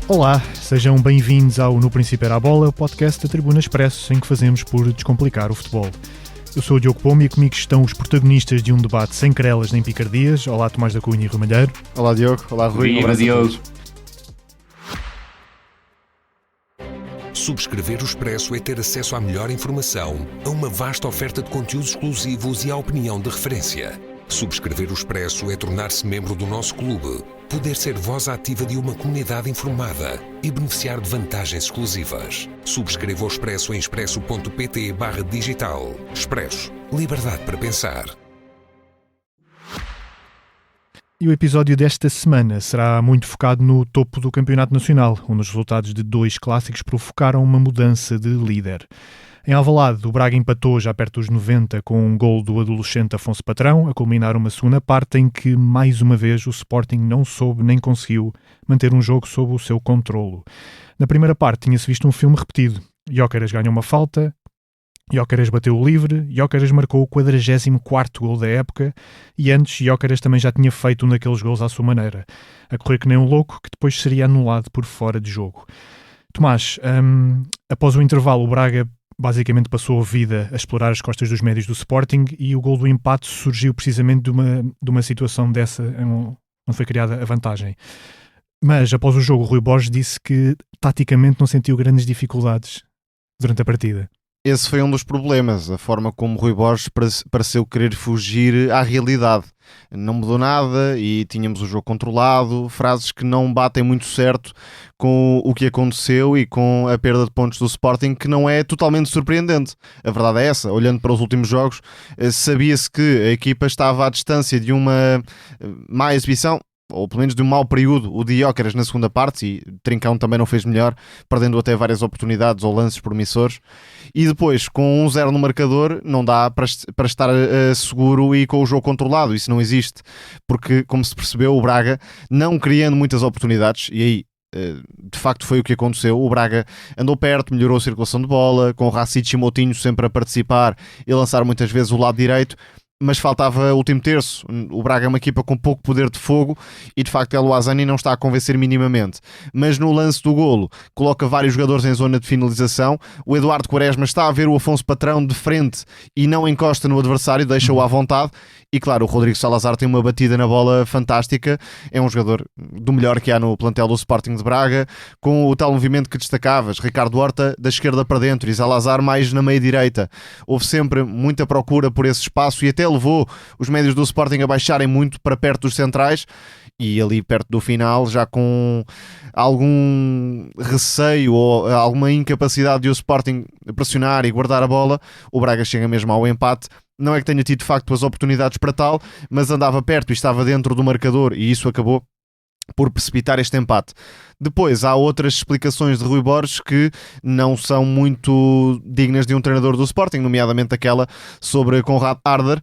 Olá, sejam bem-vindos ao No Princípio Era a Bola, o podcast da Tribuna Expresso, em que fazemos por descomplicar o futebol. Eu sou o Diogo Pombo e comigo estão os protagonistas de um debate sem querelas nem picardias. Olá, Tomás da Cunha e Rui Malheiro. Olá, Diogo. Olá, Rui. Olá, Diogo. Subscrever o Expresso é ter acesso à melhor informação, a uma vasta oferta de conteúdos exclusivos e à opinião de referência. Subscrever o Expresso é tornar-se membro do nosso clube, poder ser voz ativa de uma comunidade informada e beneficiar de vantagens exclusivas. Subscreva o Expresso em expresso.pt/digital. Expresso. Liberdade para pensar. E o episódio desta semana será muito focado no topo do Campeonato Nacional, onde os resultados de 2 clássicos provocaram uma mudança de líder. Em Alvalade, o Braga empatou já perto dos 90 com um gol do adolescente Afonso Patrão, a culminar uma segunda parte em que, mais uma vez, o Sporting não soube nem conseguiu manter um jogo sob o seu controlo. Na primeira parte tinha-se visto um filme repetido. Gyökeres ganhou uma falta, Gyökeres bateu o livre, Gyökeres marcou o 44º gol da época e antes Gyökeres também já tinha feito um daqueles gols à sua maneira, a correr que nem um louco, que depois seria anulado por fora de jogo. Tomás, após o intervalo, o Braga basicamente passou a vida a explorar as costas dos médios do Sporting e o gol do empate surgiu precisamente de uma situação dessa onde foi criada a vantagem. Mas após o jogo, o Rui Borges disse que taticamente não sentiu grandes dificuldades durante a partida. Esse foi um dos problemas, a forma como Rui Borges pareceu querer fugir à realidade. Não mudou nada e tínhamos o jogo controlado, frases que não batem muito certo com o que aconteceu e com a perda de pontos do Sporting, que não é totalmente surpreendente. A verdade é essa, olhando para os últimos jogos, sabia-se que a equipa estava à distância de uma má exibição, ou pelo menos de um mau período, o de Gyökeres na segunda parte, e Trincão também não fez melhor, perdendo até várias oportunidades ou lances promissores, e depois com 1-0 no marcador não dá para estar seguro e com o jogo controlado, isso não existe, porque como se percebeu, o Braga não criando muitas oportunidades, e aí de facto foi o que aconteceu, o Braga andou perto, melhorou a circulação de bola, com o Racic e Moutinho sempre a participar e lançar muitas vezes o lado direito, mas faltava o último terço. O Braga é uma equipa com pouco poder de fogo e de facto El Ouazzani não está a convencer minimamente, mas no lance do golo coloca vários jogadores em zona de finalização, o Eduardo Quaresma está a ver o Afonso Patrão de frente e não encosta no adversário, deixa-o à vontade, e claro, o Rodrigo Salazar tem uma batida na bola fantástica, é um jogador do melhor que há no plantel do Sporting de Braga, com o tal movimento que destacavas, Ricardo Horta da esquerda para dentro e Salazar mais na meia direita. Houve sempre muita procura por esse espaço e até levou os médios do Sporting a baixarem muito para perto dos centrais, e ali perto do final, já com algum receio ou alguma incapacidade de o Sporting pressionar e guardar a bola, o Braga chega mesmo ao empate. Não é que tenha tido de facto as oportunidades para tal, mas andava perto e estava dentro do marcador, e isso acabou por precipitar este empate. Depois há outras explicações de Rui Borges que não são muito dignas de um treinador do Sporting, nomeadamente aquela sobre Konrad Arder.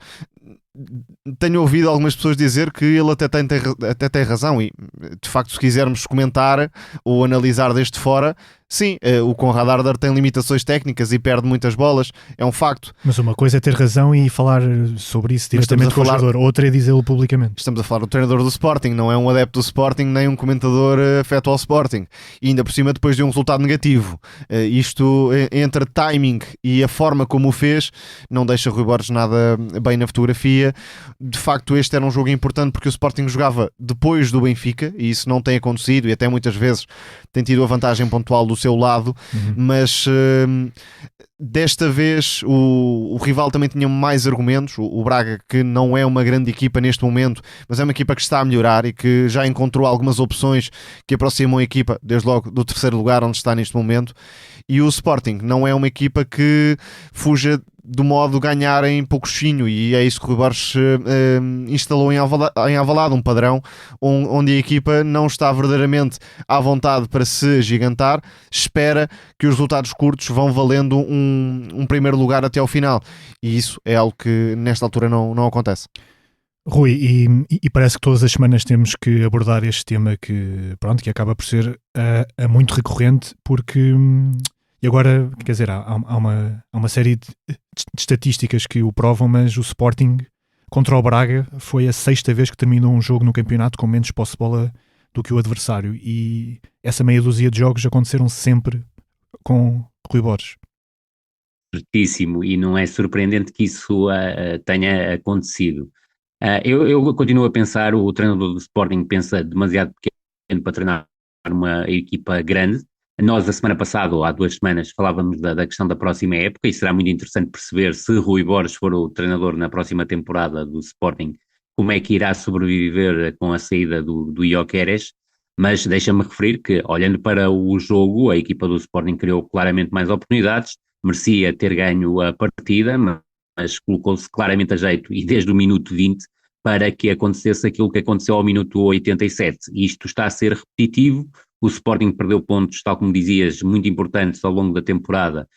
Tenho ouvido algumas pessoas dizer que ele até tem razão, e de facto, se quisermos comentar ou analisar desde fora, sim, o Konrad Arder tem limitações técnicas e perde muitas bolas, é um facto. Mas uma coisa é ter razão e falar sobre isso diretamente com o jogador, outra é dizê-lo publicamente. Estamos a falar do treinador do Sporting, não é um adepto do Sporting, nem um comentador afeto ao Sporting. E ainda por cima, depois de um resultado negativo. Isto, entre timing e a forma como o fez, não deixa Rui Borges nada bem na fotografia. De facto, este era um jogo importante porque o Sporting jogava depois do Benfica, e isso não tem acontecido, e até muitas vezes tem tido a vantagem pontual do seu lado, mas desta vez o rival também tinha mais argumentos. O Braga, que não é uma grande equipa neste momento, mas é uma equipa que está a melhorar e que já encontrou algumas opções que aproximam a equipa, desde logo do terceiro lugar onde está neste momento, e o Sporting não é uma equipa que fuja do modo ganhar em poucochinho, e é isso que o Rui Borges instalou em Alvalade, um padrão onde a equipa não está verdadeiramente à vontade para se agigantar, espera que os resultados curtos vão valendo um primeiro lugar até ao final, e isso é algo que nesta altura não acontece. Rui, e parece que todas as semanas temos que abordar este tema que acaba por ser muito recorrente, porque e agora, quer dizer, há uma série de estatísticas que o provam, mas o Sporting contra o Braga foi a 6ª vez que terminou um jogo no campeonato com menos posse de bola do que o adversário, e essa meia dúzia de jogos aconteceram sempre com Rui Borges. Certíssimo, e não é surpreendente que isso tenha acontecido. Eu continuo a pensar, o treinador do Sporting pensa demasiado pequeno para treinar uma equipa grande. Nós, a semana passada, ou há 2 semanas, falávamos da questão da próxima época, e será muito interessante perceber, se Rui Borges for o treinador na próxima temporada do Sporting, como é que irá sobreviver com a saída do Gyökeres. Mas deixa-me referir que, olhando para o jogo, a equipa do Sporting criou claramente mais oportunidades, merecia ter ganho a partida, mas colocou-se claramente a jeito, e desde o minuto 20, para que acontecesse aquilo que aconteceu ao minuto 87. Isto está a ser repetitivo. O Sporting perdeu pontos, tal como dizias, muito importantes ao longo da temporada,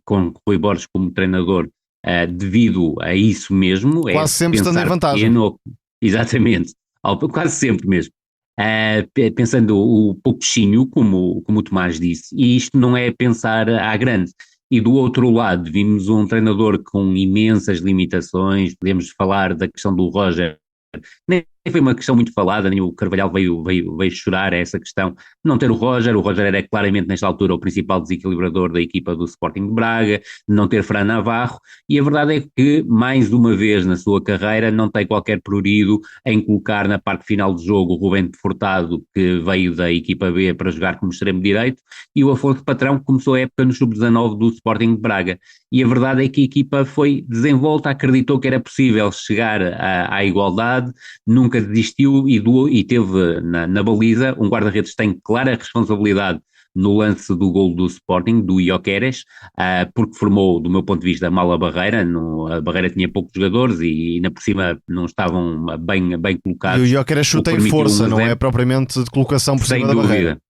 com Rui Borges como treinador, devido a isso mesmo. Quase sempre estando em vantagem. Exatamente, quase sempre mesmo. Pensando o pouquinho, como o Tomás disse, e isto não é pensar à grande. E do outro lado vimos um treinador com imensas limitações. Podemos falar da questão do Roger, nem foi uma questão muito falada, nem o Carvalhal veio chorar a essa questão, não ter o Roger era claramente nesta altura o principal desequilibrador da equipa do Sporting de Braga, não ter Fran Navarro, e a verdade é que mais uma vez na sua carreira não tem qualquer prurido em colocar na parte final do jogo o Rubén Furtado, que veio da equipa B para jogar como extremo direito, e o Afonso Patrão, que começou a época no sub-19 do Sporting de Braga. E a verdade é que a equipa foi desenvolta, acreditou que era possível chegar à igualdade, nunca desistiu, e teve na baliza um guarda-redes que tem clara responsabilidade no lance do golo do Sporting, do Gyökeres, porque formou, do meu ponto de vista, mal a barreira. A barreira tinha poucos jogadores e ainda por cima não estavam bem colocados. E o Gyökeres chuta em força, não é propriamente de colocação por cima da barreira.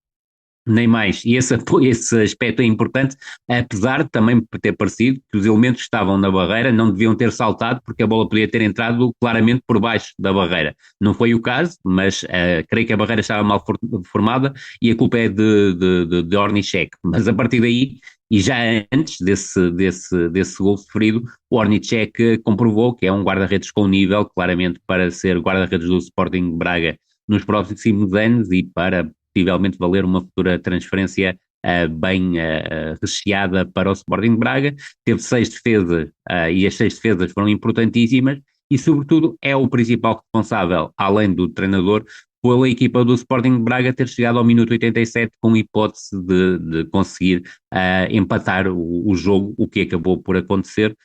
Nem mais, e esse aspecto é importante, apesar de também ter parecido que os elementos que estavam na barreira não deviam ter saltado, porque a bola podia ter entrado claramente por baixo da barreira. Não foi o caso, mas creio que a barreira estava mal formada, e a culpa é de Ornichek. Mas a partir daí, e já antes desse gol sofrido, o Ornichek comprovou que é um guarda-redes com nível, claramente, para ser guarda-redes do Sporting de Braga nos próximos anos, e para possivelmente valer uma futura transferência bem recheada para o Sporting de Braga. Teve 6 defesas, e as 6 defesas foram importantíssimas, e sobretudo é o principal responsável, além do treinador, pela equipa do Sporting de Braga ter chegado ao minuto 87 com hipótese de conseguir empatar o jogo, o que acabou por acontecer.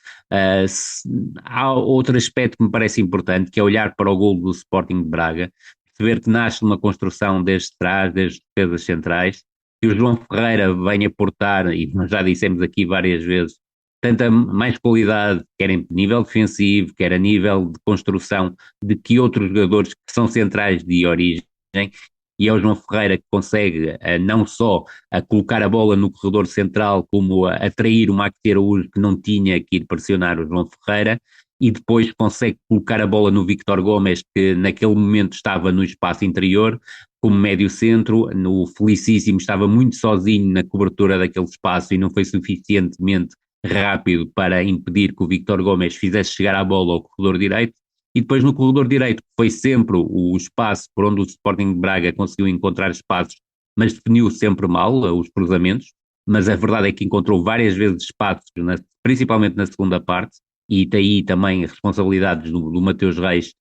Há outro aspecto que me parece importante, que é olhar para o golo do Sporting de Braga, ver que nasce uma construção desde trás, desde defesas centrais, que o João Ferreira vem aportar, e nós já dissemos aqui várias vezes, tanta mais qualidade, quer em nível defensivo, quer a nível de construção, de que outros jogadores que são centrais de origem, e é o João Ferreira que consegue não só colocar a bola no corredor central, como atrair o Maxi Araújo, que não tinha que ir pressionar o João Ferreira, e depois consegue colocar a bola no Víctor Gomes, que naquele momento estava no espaço interior, como médio centro. No Felicíssimo estava muito sozinho na cobertura daquele espaço e não foi suficientemente rápido para impedir que o Víctor Gomes fizesse chegar a bola ao corredor direito. E depois no corredor direito foi sempre o espaço por onde o Sporting de Braga conseguiu encontrar espaços, mas definiu sempre mal os cruzamentos. Mas a verdade é que encontrou várias vezes espaços, principalmente na segunda parte, e daí também as responsabilidades do Mateus Reis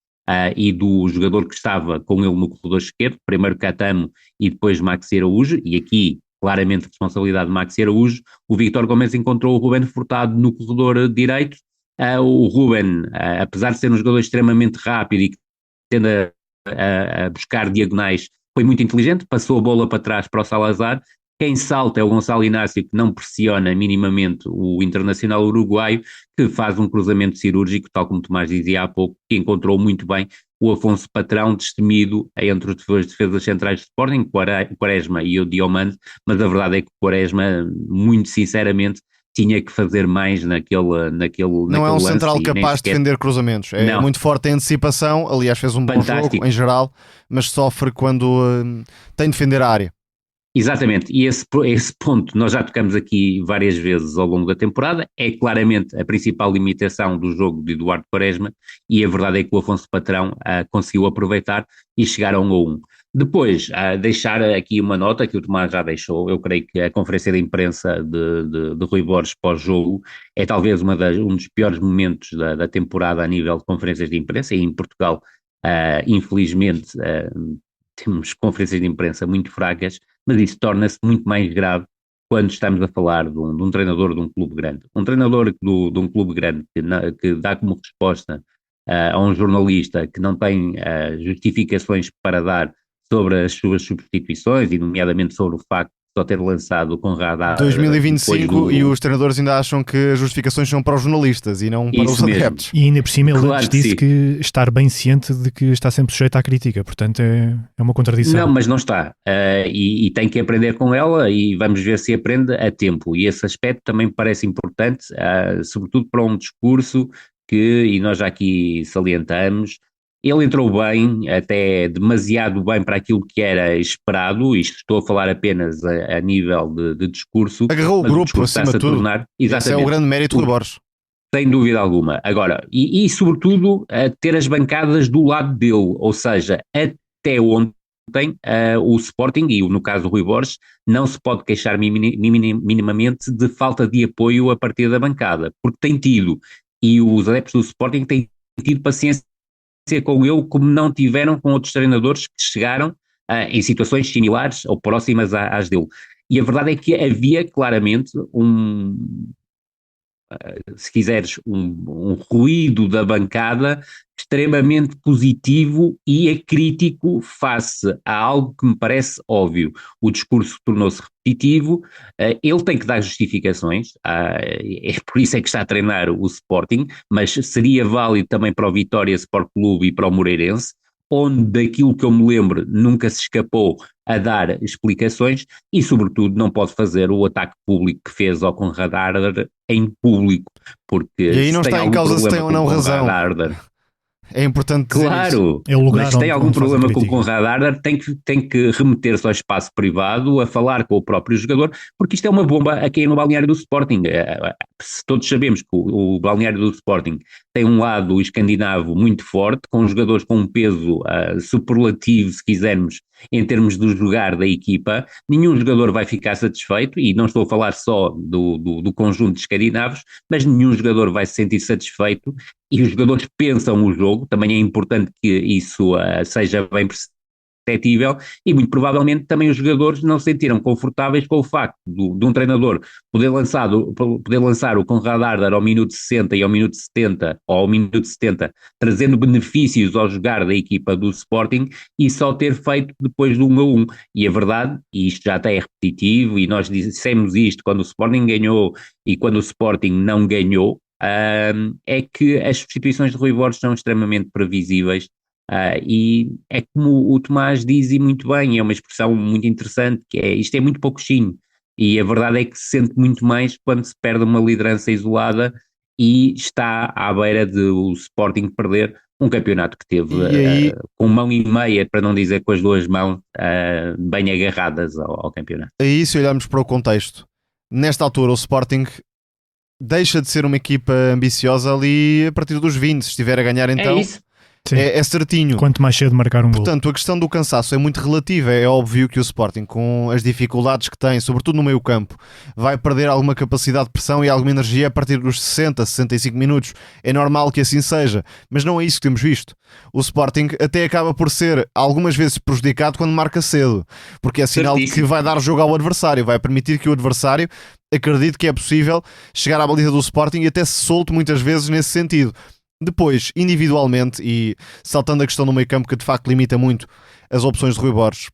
e do jogador que estava com ele no corredor esquerdo, primeiro Catamo e depois Maxi Araújo, e aqui claramente responsabilidade de Maxi Araújo. O Víctor Gomes encontrou o Rubén Furtado no corredor direito. O Rubén, apesar de ser um jogador extremamente rápido e que tende a buscar diagonais, foi muito inteligente, passou a bola para trás para o Salazar. Quem salta é o Gonçalo Inácio, que não pressiona minimamente o internacional uruguaio, que faz um cruzamento cirúrgico, tal como Tomás dizia há pouco, que encontrou muito bem o Afonso Patrão, destemido entre os defesas centrais de Sporting, Quaresma e o Diomande, mas a verdade é que o Quaresma, muito sinceramente, tinha que fazer mais naquele não é um lance, central capaz de defender cruzamentos, é muito forte em antecipação, aliás fez um bom jogo em geral, mas sofre quando tem de defender a área. Exatamente, e esse ponto nós já tocamos aqui várias vezes ao longo da temporada, é claramente a principal limitação do jogo de Eduardo Quaresma, e a verdade é que o Afonso Patrão conseguiu aproveitar e chegar a 1-1. Depois, deixar aqui uma nota que o Tomás já deixou, eu creio que a conferência de imprensa de Rui Borges pós-jogo é talvez um dos piores momentos da temporada a nível de conferências de imprensa, e em Portugal, infelizmente, temos conferências de imprensa muito fracas, mas isso torna-se muito mais grave quando estamos a falar de um treinador de um clube grande. Um treinador de um clube grande que dá como resposta a um jornalista que não tem justificações para dar sobre as suas substituições, e nomeadamente sobre o facto de só ter lançado o Conrad 2025 e os treinadores ainda acham que as justificações são para os jornalistas e não para os adeptos. E ainda por cima ele Claro antes que disse sim. que estar bem ciente de que está sempre sujeito à crítica, portanto é uma contradição. Não, mas não está. E tem que aprender com ela, e vamos ver se aprende a tempo. E esse aspecto também me parece importante, sobretudo para um discurso e nós já aqui salientamos, ele entrou bem, até demasiado bem para aquilo que era esperado, isto estou a falar apenas a nível de discurso. Agarrou o mas grupo discurso acima de tudo. Esse é o grande mérito do Borges. Sem dúvida alguma. Agora, e sobretudo, ter as bancadas do lado dele, ou seja, até ontem, o Sporting, e no caso do Rui Borges, não se pode queixar minimamente de falta de apoio a partir da bancada, porque tem tido, e os adeptos do Sporting têm tido paciência com ele como não tiveram com outros treinadores que chegaram em situações similares ou próximas às dele. E a verdade é que havia claramente se quiseres, um ruído da bancada extremamente positivo e crítico face a algo que me parece óbvio. O discurso tornou-se repetitivo, ele tem que dar justificações, é por isso é que está a treinar o Sporting, mas seria válido também para o Vitória Sport Clube e para o Moreirense, onde, daquilo que eu me lembro, nunca se escapou a dar explicações, e sobretudo não pode fazer o ataque público que fez ao Conrad Harder em público, porque e aí não está em causa se tem ou não razão. É importante dizer claro, é o lugar mas se tem algum problema com o crítica. Conrad Harder, tem que remeter-se ao espaço privado, a falar com o próprio jogador, porque isto é uma bomba aqui no balneário do Sporting. Se todos sabemos que o balneário do Sporting tem um lado escandinavo muito forte, com jogadores com um peso superlativo, se quisermos, em termos do jogar da equipa, nenhum jogador vai ficar satisfeito, e não estou a falar só do conjunto de escandinavos, mas nenhum jogador vai se sentir satisfeito, e os jogadores pensam o jogo, também é importante que isso seja bem perceptível, e muito provavelmente também os jogadores não se sentiram confortáveis com o facto de um treinador poder lançar o Conrad Harder ao minuto 60 e ao minuto 70, ou ao minuto 70, trazendo benefícios ao jogar da equipa do Sporting, e só ter feito depois do 1-1. E a verdade, e isto já até é repetitivo, e nós dissemos isto quando o Sporting ganhou e quando o Sporting não ganhou, é que as substituições de Rui Borges são extremamente previsíveis, e é como o Tomás diz, e muito bem, é uma expressão muito interessante, que isto é muito pouquinho, e a verdade é que se sente muito mais quando se perde uma liderança isolada e está à beira de o Sporting perder um campeonato que teve com mão e meia, para não dizer com as duas mãos, bem agarradas ao campeonato. Aí, se olharmos para o contexto, nesta altura o Sporting deixa de ser uma equipa ambiciosa ali a partir dos 20, se estiver a ganhar então É isso. é certinho. Quanto mais cedo marcar um gol. Portanto, a questão do cansaço é muito relativa. É óbvio que o Sporting, com as dificuldades que tem, sobretudo no meio campo, vai perder alguma capacidade de pressão e alguma energia a partir dos 60, 65 minutos. É normal que assim seja, mas não é isso que temos visto. O Sporting até acaba por ser algumas vezes prejudicado quando marca cedo, porque é sinal de que vai dar jogo ao adversário, vai permitir que o adversário acredite que é possível chegar à baliza do Sporting e até se solte muitas vezes nesse sentido. Depois, individualmente, e saltando a questão do meio campo, que de facto limita muito as opções de Rui Borges,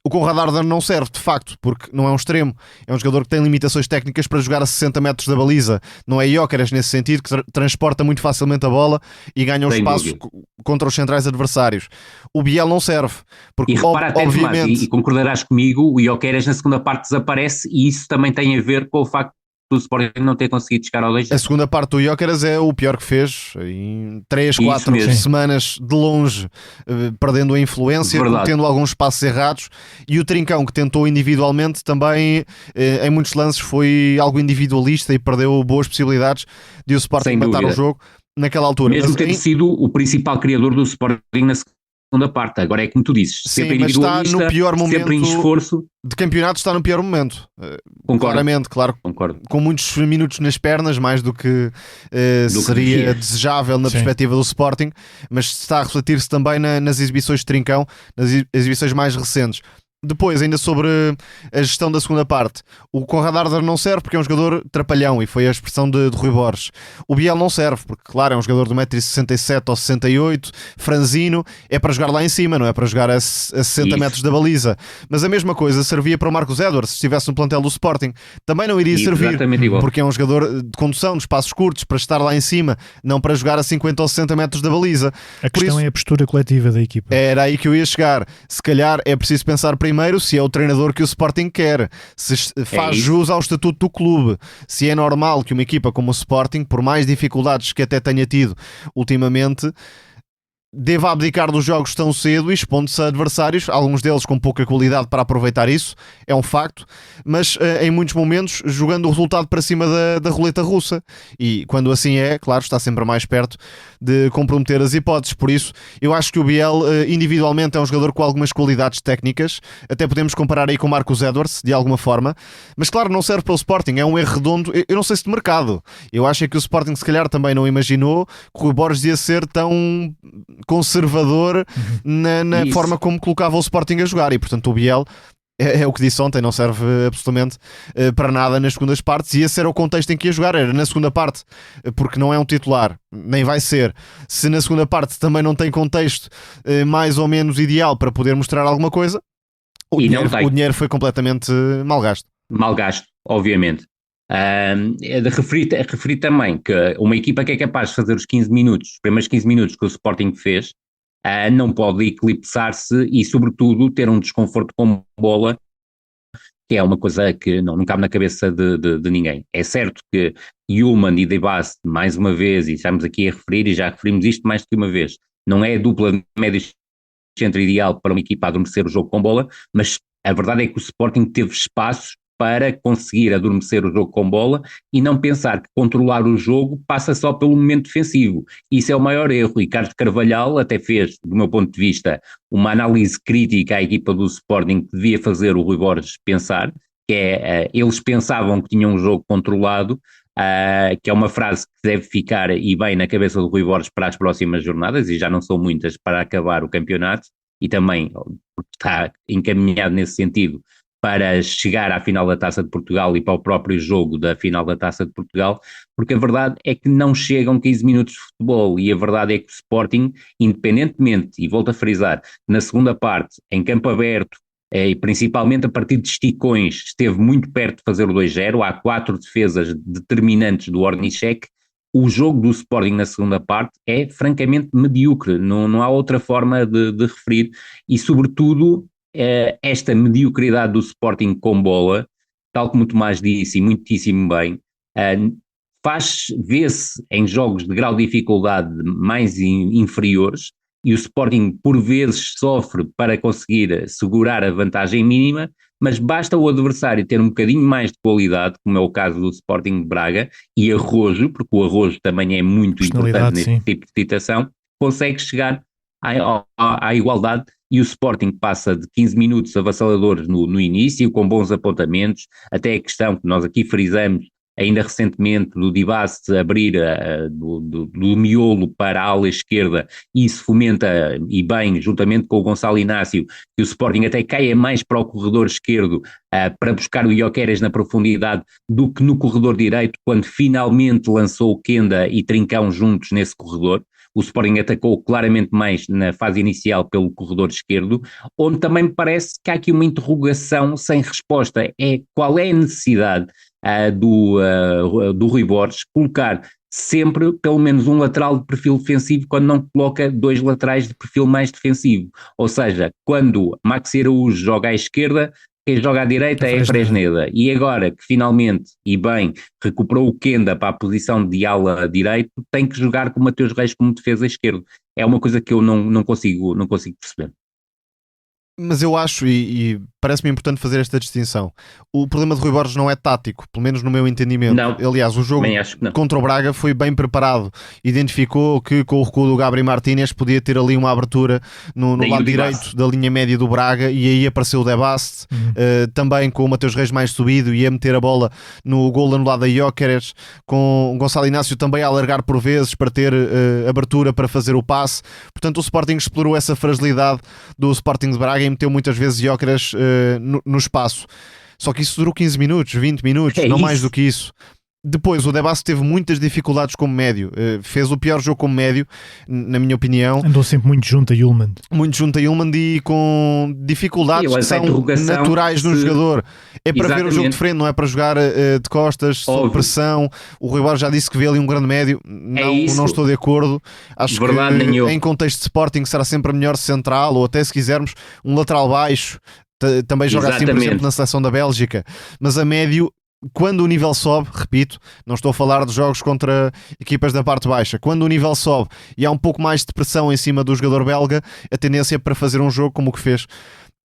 o Conrad Harder não serve, de facto, porque não é um extremo, é um jogador que tem limitações técnicas para jogar a 60 metros da baliza, não é Gyökeres nesse sentido, que transporta muito facilmente a bola e ganha o espaço contra os centrais adversários. O Biel não serve, porque e repara até, obviamente... Tomás, e concordarás comigo, o Gyökeres na segunda parte desaparece, e isso também tem a ver com o facto do Sporting não ter conseguido chegar ao 2-0. A segunda parte do Gyökeres é o pior que fez em 3, Isso 4 mesmo. semanas de longe, perdendo a influência, Verdade. tendo alguns passos errados, e o Trincão, que tentou individualmente, também em muitos lances foi algo individualista e perdeu boas possibilidades de o Sporting Sem matar o dúvida. jogo naquela altura. Mesmo Mas tendo sido o principal criador do Sporting na segunda parte. Agora é como tu dizes, Sim, sempre mas está individualista, no pior sempre em momento esforço. de campeonato, está no pior momento. Concordo. Claramente, claro, Concordo. com muitos minutos nas pernas, mais do que seria devia. desejável na Sim. perspectiva do Sporting, mas está a refletir-se também nas exibições de Trincão, nas exibições mais recentes. Depois, ainda sobre a gestão da segunda parte, o Konrad Arder não serve porque é um jogador trapalhão, e foi a expressão de Rui Borges. O Biel não serve porque, claro, é um jogador de 1,67m ou 68, franzino, é para jogar lá em cima, não é para jogar a 60 Isso. metros da baliza. Mas a mesma coisa servia para o Marcos Edwards, se estivesse no plantel do Sporting. Também não iria servir, Exatamente igual. porque é um jogador de condução, de espaços curtos, para estar lá em cima, não para jogar a 50 ou 60 metros da baliza. A Por questão isso, é a postura coletiva da equipa. era aí que eu ia chegar. Se calhar é preciso pensar primeiro se é o treinador que o Sporting quer, se faz isso. jus ao estatuto do clube, se é normal que uma equipa como o Sporting, por mais dificuldades que até tenha tido ultimamente, deva abdicar dos jogos tão cedo e expondo-se a adversários, alguns deles com pouca qualidade para aproveitar isso, é um facto, mas em muitos momentos jogando o resultado para cima da roleta russa, e quando assim é, claro, está sempre mais perto de comprometer as hipóteses. Por isso, eu acho que o Biel individualmente é um jogador com algumas qualidades técnicas, até podemos comparar aí com o Marcos Edwards de alguma forma, mas claro, não serve para o Sporting, é um erro redondo, eu não sei se de mercado, eu acho que o Sporting se calhar também não imaginou que o Borges ia ser tão conservador na Isso. forma como colocava o Sporting a jogar, e portanto o Biel é o que disse ontem, não serve absolutamente para nada nas segundas partes, e esse era o contexto em que ia jogar, era na segunda parte, porque não é um titular, nem vai ser. Se na segunda parte também não tem contexto mais ou menos ideal para poder mostrar alguma coisa, o E não tem. dinheiro foi completamente mal gasto. Mal gasto, obviamente. É de referir também que uma equipa que é capaz de fazer os 15 minutos, os primeiros 15 minutos que o Sporting fez, não pode eclipsar-se e, sobretudo, ter um desconforto com bola, que é uma coisa que não cabe na cabeça de ninguém. É certo que Yulman e Debast, mais uma vez, e estamos aqui a referir, e já referimos isto mais do que uma vez, não é a dupla de médio centro ideal para uma equipa adormecer o jogo com bola, mas a verdade é que o Sporting teve espaços para conseguir adormecer o jogo com bola e não pensar que controlar o jogo passa só pelo momento defensivo. Isso é o maior erro. Ricardo Carvalhal até fez, do meu ponto de vista, uma análise crítica à equipa do Sporting que devia fazer o Rui Borges pensar, que é, eles pensavam que tinham um jogo controlado, que é uma frase que deve ficar e bem na cabeça do Rui Borges para as próximas jornadas, e já não são muitas para acabar o campeonato, e também está encaminhado nesse sentido para chegar à final da Taça de Portugal e para o próprio jogo da final da Taça de Portugal, porque a verdade é que não chegam 15 minutos de futebol, e a verdade é que o Sporting, independentemente, e volto a frisar, na segunda parte, em campo aberto, e principalmente a partir de esticões, esteve muito perto de fazer o 2-0, há 4 defesas determinantes do Ornichek. O jogo do Sporting na segunda parte é francamente medíocre, não há outra forma de referir, e sobretudo esta mediocridade do Sporting com bola, tal como o Tomás disse e muitíssimo bem, vê-se em jogos de grau de dificuldade mais inferiores, e o Sporting por vezes sofre para conseguir segurar a vantagem mínima, mas basta o adversário ter um bocadinho mais de qualidade, como é o caso do Sporting de Braga, e Arrojo, porque o Arrojo também é muito importante neste tipo de situação, consegue chegar à igualdade, e o Sporting passa de 15 minutos avassaladores no início, com bons apontamentos, até a questão que nós aqui frisamos, ainda recentemente, do Dibast abrir do miolo para a ala esquerda, e isso fomenta, e bem, juntamente com o Gonçalo Inácio, que o Sporting até caia mais para o corredor esquerdo para buscar o Gyökeres na profundidade do que no corredor direito, quando finalmente lançou o Kenda e Trincão juntos nesse corredor. O Sporting atacou claramente mais na fase inicial pelo corredor esquerdo, onde também me parece que há aqui uma interrogação sem resposta. Qual é a necessidade do Rui Borges colocar sempre pelo menos um lateral de perfil defensivo quando não coloca 2 laterais de perfil mais defensivo? Ou seja, quando Maxi Araújo joga à esquerda, quem joga à direita é Fresneda, e agora que finalmente, e bem, recuperou o Kenda para a posição de ala direito, tem que jogar com o Mateus Reis como defesa esquerdo. É uma coisa que eu não consigo perceber. Mas eu acho, e parece-me importante fazer esta distinção, o problema de Rui Borges não é tático, pelo menos no meu entendimento. Não, aliás, o jogo contra o Braga foi bem preparado, identificou que com o recuo do Gabriel Martínez podia ter ali uma abertura no lado direito da linha média do Braga, e aí apareceu o Debaste, também com o Mateus Reis mais subido, ia meter a bola no gol anulado a Gyökeres, com o Gonçalo Inácio também a alargar por vezes para ter abertura para fazer o passe. Portanto, o Sporting explorou essa fragilidade do Sporting de Braga e meteu muitas vezes Gyökeres no espaço. Só que isso durou 15 minutos, 20 minutos, não mais do que isso. Depois o Debasso teve muitas dificuldades como médio, fez o pior jogo como médio, na minha opinião. Andou sempre muito junto a Hjulmand. Muito junto a Hjulmand e com dificuldades que são naturais no jogador. É para ver o jogo de frente, não é para jogar de costas, sob pressão. O Rui Borges já disse que vê ali um grande médio. Não estou de acordo. Acho que em contexto de Sporting será sempre a melhor central, ou até se quisermos um lateral baixo. Também joga assim, por exemplo, na seleção da Bélgica. Mas a médio, quando o nível sobe, repito, não estou a falar de jogos contra equipas da parte baixa, quando o nível sobe e há um pouco mais de pressão em cima do jogador belga, a tendência é para fazer um jogo como o que fez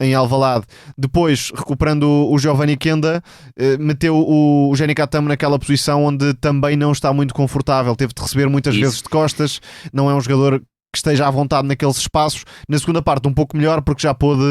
em Alvalade. Depois, recuperando o Giovanni Kenda, meteu o Jenny Katam naquela posição onde também não está muito confortável, teve de receber muitas vezes de costas, não é um jogador que esteja à vontade naqueles espaços. Na segunda parte um pouco melhor, porque já pôde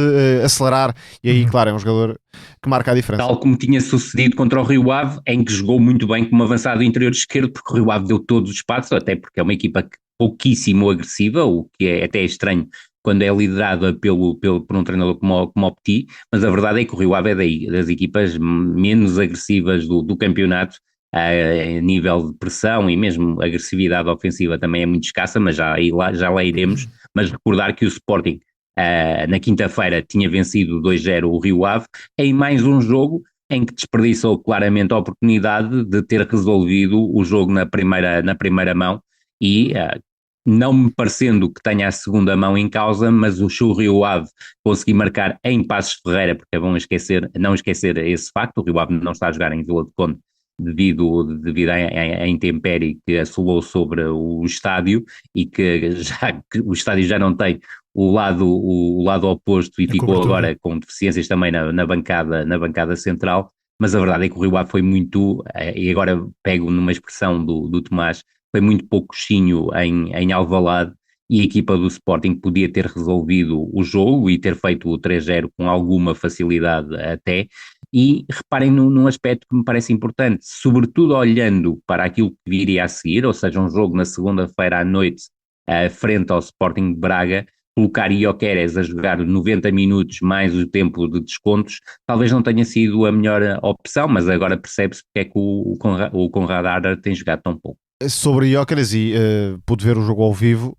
acelerar, e aí claro, é um jogador que marca a diferença. Tal como tinha sucedido contra o Rio Ave, em que jogou muito bem como avançado interior esquerdo, porque o Rio Ave deu todos os espaços, até porque é uma equipa pouquíssimo agressiva, o que é até estranho quando é liderada por um treinador como o Petit, mas a verdade é que o Rio Ave é das equipas menos agressivas do campeonato, a nível de pressão e mesmo agressividade ofensiva também é muito escassa, mas já lá iremos. Mas recordar que o Sporting na quinta-feira tinha vencido 2-0 o Rio Ave, em mais um jogo em que desperdiçou claramente a oportunidade de ter resolvido o jogo na primeira mão, e não me parecendo que tenha a segunda mão em causa, mas o Rio Ave conseguiu marcar em Passos Ferreira, porque é bom não esquecer esse facto. O Rio Ave não está a jogar em Vila do Conde devido à intempérie que assolou sobre o estádio, e que o estádio já não tem o lado oposto e ficou agora com deficiências também na bancada central. Mas a verdade é que o Rio Ave foi muito, e agora pego numa expressão do Tomás, foi muito pouco coxinho em Alvalade, e a equipa do Sporting podia ter resolvido o jogo e ter feito o 3-0 com alguma facilidade até. E reparem num aspecto que me parece importante, sobretudo olhando para aquilo que viria a seguir, ou seja, um jogo na segunda-feira à noite frente ao Sporting de Braga, colocar Gyökeres a jogar 90 minutos mais o tempo de descontos, talvez não tenha sido a melhor opção, mas agora percebe-se porque é que o Konrad Ader tem jogado tão pouco. Sobre Gyökeres, e pude ver o jogo ao vivo,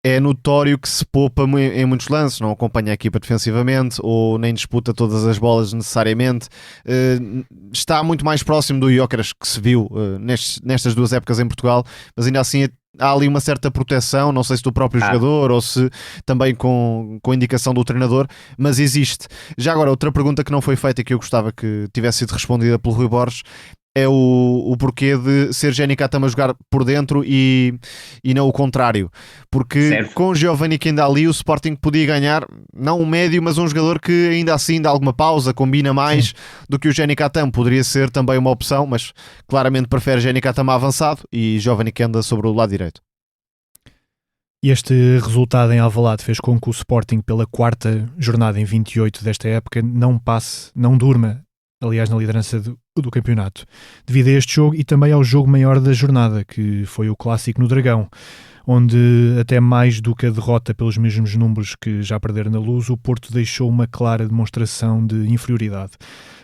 é notório que se poupa em muitos lances, não acompanha a equipa defensivamente ou nem disputa todas as bolas necessariamente. Está muito mais próximo do Gyökeres que se viu nestas duas épocas em Portugal, mas ainda assim há ali uma certa proteção, não sei se do próprio jogador ou se também com indicação do treinador, mas existe. Já agora, outra pergunta que não foi feita e que eu gostava que tivesse sido respondida pelo Rui Borges é o porquê de ser Jenny Katam a jogar por dentro e não o contrário, porque certo, com Giovanni Kenda ali o Sporting podia ganhar, não um médio, mas um jogador que ainda assim dá alguma pausa, combina mais do que o Jenny Katam. Poderia ser também uma opção, mas claramente prefere Jenny Katam avançado e Giovanni Kenda sobre o lado direito. E este resultado em Alvalade fez com que o Sporting, pela quarta jornada em 28 desta época, não durma, aliás, na liderança do campeonato, devido a este jogo e também ao jogo maior da jornada, que foi o Clássico no Dragão, onde até mais do que a derrota pelos mesmos números que já perderam na Luz, o Porto deixou uma clara demonstração de inferioridade.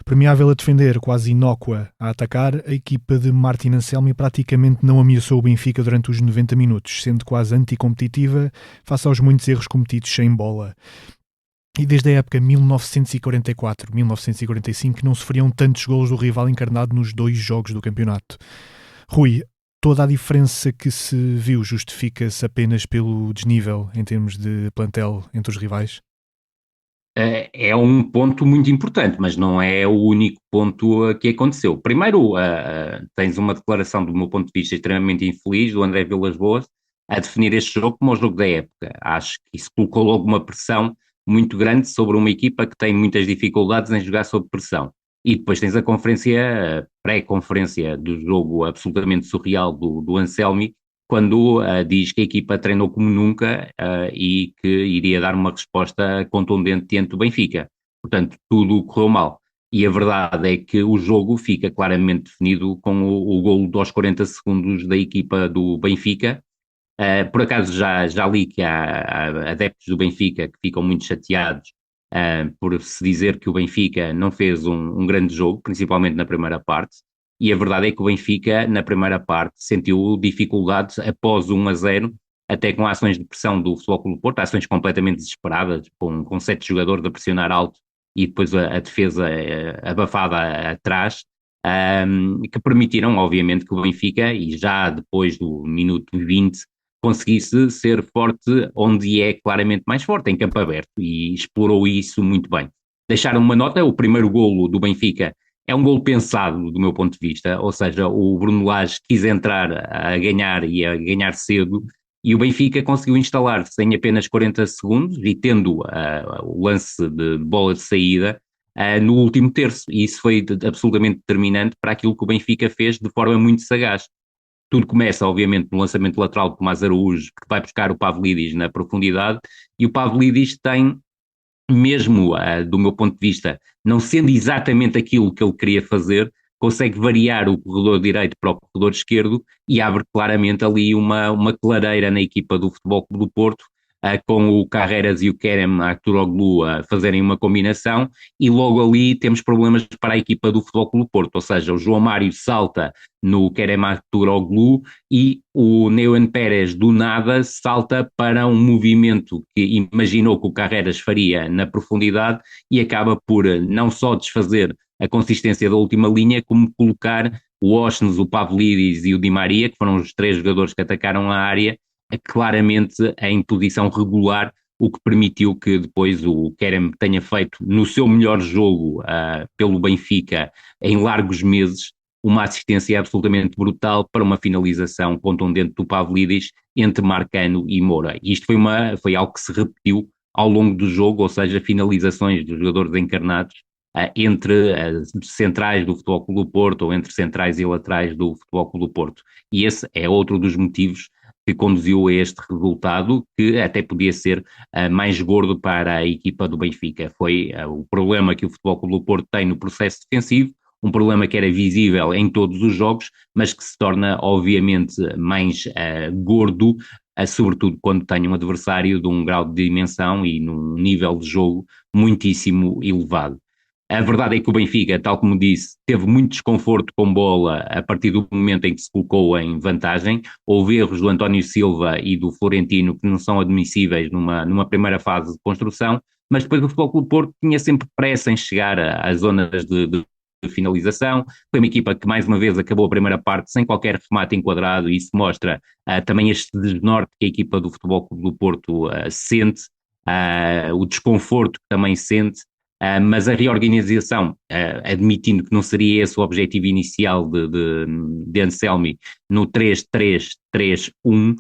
Permeável a defender, quase inócua a atacar, a equipa de Martin Anselmi praticamente não ameaçou o Benfica durante os 90 minutos, sendo quase anticompetitiva face aos muitos erros cometidos sem bola. E desde a época 1944-1945 não sofriam tantos golos do rival encarnado nos 2 jogos do campeonato. Rui, toda a diferença que se viu justifica-se apenas pelo desnível em termos de plantel entre os rivais? É um ponto muito importante, mas não é o único ponto que aconteceu. Primeiro, tens uma declaração, do meu ponto de vista, extremamente infeliz, do André Vilas-Boas, a definir este jogo como o jogo da época. Acho que isso colocou logo uma pressão muito grande sobre uma equipa que tem muitas dificuldades em jogar sob pressão. E depois tens a conferência, a pré-conferência do jogo absolutamente surreal do Anselmi, quando diz que a equipa treinou como nunca e que iria dar uma resposta contundente diante do Benfica. Portanto, tudo correu mal. E a verdade é que o jogo fica claramente definido com o golo dos 40 segundos da equipa do Benfica. Por acaso já li que há adeptos do Benfica que ficam muito chateados por se dizer que o Benfica não fez um grande jogo, principalmente na primeira parte, e a verdade é que o Benfica, na primeira parte, sentiu dificuldades após 1-0, até com ações de pressão do Futebol Clube do Porto, ações completamente desesperadas, com 7 jogadores a pressionar alto e depois a defesa abafada atrás, que permitiram, obviamente, que o Benfica, e já depois do minuto 20, conseguisse ser forte onde é claramente mais forte, em campo aberto, e explorou isso muito bem. Deixaram uma nota, o primeiro golo do Benfica é um golo pensado do meu ponto de vista, ou seja, o Bruno Lage quis entrar a ganhar e a ganhar cedo, e o Benfica conseguiu instalar-se em apenas 40 segundos e tendo o lance de bola de saída no último terço, e isso foi absolutamente determinante para aquilo que o Benfica fez de forma muito sagaz. Tudo começa, obviamente, no lançamento lateral de Tomás Araújo, que vai buscar o Pavlidis na profundidade, e o Pavlidis tem, mesmo do meu ponto de vista, não sendo exatamente aquilo que ele queria fazer, consegue variar o corredor direito para o corredor esquerdo e abre claramente ali uma clareira na equipa do Futebol Clube do Porto, com o Carreras e o Kerem Aktürkoğlu a fazerem uma combinação, e logo ali temos problemas para a equipa do Futebol Clube do Porto, ou seja, o João Mário salta no Kerem Aktürkoğlu e o Neuen Pérez do nada salta para um movimento que imaginou que o Carreras faria na profundidade e acaba por não só desfazer a consistência da última linha, como colocar o Oshnes, o Pavlidis e o Di Maria, que foram os 3 jogadores que atacaram a área, claramente em posição regular, o que permitiu que depois o Kerem tenha feito no seu melhor jogo pelo Benfica em largos meses uma assistência absolutamente brutal para uma finalização contundente do Pavlidis entre Marcano e Moura. E isto foi algo que se repetiu ao longo do jogo, ou seja, finalizações dos jogadores encarnados entre centrais do Futebol Clube do Porto ou entre centrais e laterais do Futebol Clube do Porto. E esse é outro dos motivos que conduziu a este resultado, que até podia ser mais gordo para a equipa do Benfica. Foi o problema que o Futebol Clube do Porto tem no processo defensivo, um problema que era visível em todos os jogos, mas que se torna obviamente mais gordo, sobretudo quando tem um adversário de um grau de dimensão e num nível de jogo muitíssimo elevado. A verdade é que o Benfica, tal como disse, teve muito desconforto com bola a partir do momento em que se colocou em vantagem. Houve erros do António Silva e do Florentino que não são admissíveis numa primeira fase de construção, mas depois o Futebol Clube do Porto tinha sempre pressa em chegar às zonas de finalização. Foi uma equipa que mais uma vez acabou a primeira parte sem qualquer remate enquadrado, e isso mostra também este desnorte que a equipa do Futebol Clube do Porto sente, o desconforto que também sente. Mas a reorganização, admitindo que não seria esse o objetivo inicial de Anselmi no 3-3-3-1,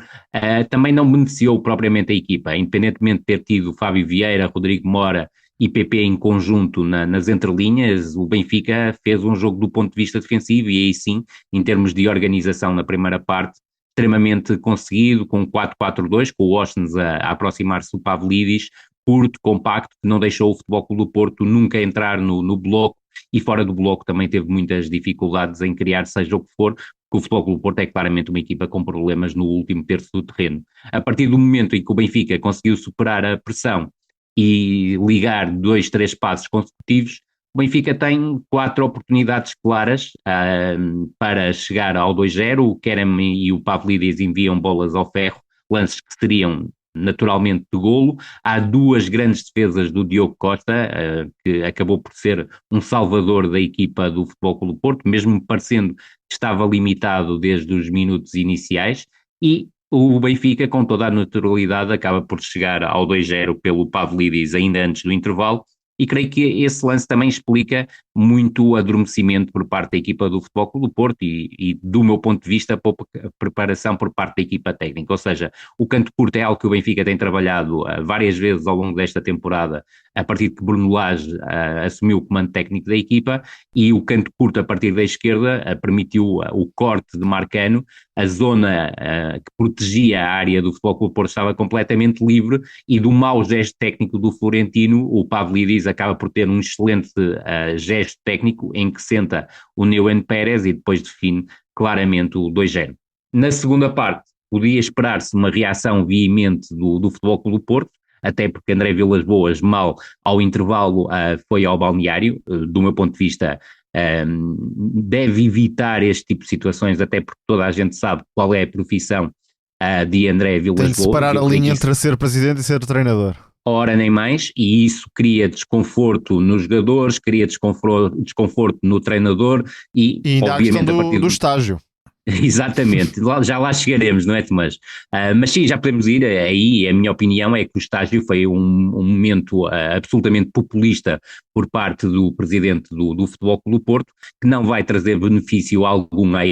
também não beneficiou propriamente a equipa, independentemente de ter tido Fábio Vieira, Rodrigo Mora e PP em conjunto nas entrelinhas. O Benfica fez um jogo do ponto de vista defensivo e aí sim, em termos de organização na primeira parte, extremamente conseguido, com 4-4-2, com o Oshnes a aproximar-se do Pavlidis, curto, compacto, que não deixou o Futebol Clube do Porto nunca entrar no bloco, e fora do bloco também teve muitas dificuldades em criar seja o que for, porque o Futebol Clube do Porto é claramente uma equipa com problemas no último terço do terreno. A partir do momento em que o Benfica conseguiu superar a pressão e ligar 2-3 passos consecutivos, o Benfica tem 4 oportunidades claras para chegar ao 2-0, o Kerem e o Pavlidis enviam bolas ao ferro, lances que seriam naturalmente de golo. Há 2 grandes defesas do Diogo Costa, que acabou por ser um salvador da equipa do Futebol Clube do Porto, mesmo parecendo que estava limitado desde os minutos iniciais, e O Benfica, com toda a naturalidade, acaba por chegar ao 2-0 pelo Pavlidis ainda antes do intervalo, e creio que esse lance também explica muito o adormecimento por parte da equipa do Futebol Clube do Porto e do meu ponto de vista, pouca preparação por parte da equipa técnica. Ou seja, o canto curto é algo que o Benfica tem trabalhado várias vezes ao longo desta temporada, a partir de que Bruno Lage assumiu o comando técnico da equipa, e o canto curto a partir da esquerda permitiu o corte de Marcano. A zona que protegia a área do Futebol Clube do Porto estava completamente livre, e do mau gesto técnico do Florentino, o Pavlidis acaba por ter um excelente gesto técnico em que senta o Neuen Pérez e depois define claramente o 2-0. Na segunda parte, podia esperar-se uma reação veemente do Futebol Clube do Porto, até porque André Vilas-Boas, mal ao intervalo, foi ao balneário. Do meu ponto de vista, deve evitar este tipo de situações, até porque toda a gente sabe qual é a profissão de André Vilas-Boas. Tem de separar a linha entre ser presidente e ser treinador. Ora nem mais, e isso cria desconforto nos jogadores, cria desconforto no treinador e ainda há a questão do estágio. Exatamente, já lá chegaremos, não é, Tomás? Mas sim, já podemos ir aí. A minha opinião é que o estágio foi um momento absolutamente populista por parte do presidente do Futebol Clube do Porto, que não vai trazer benefício algum a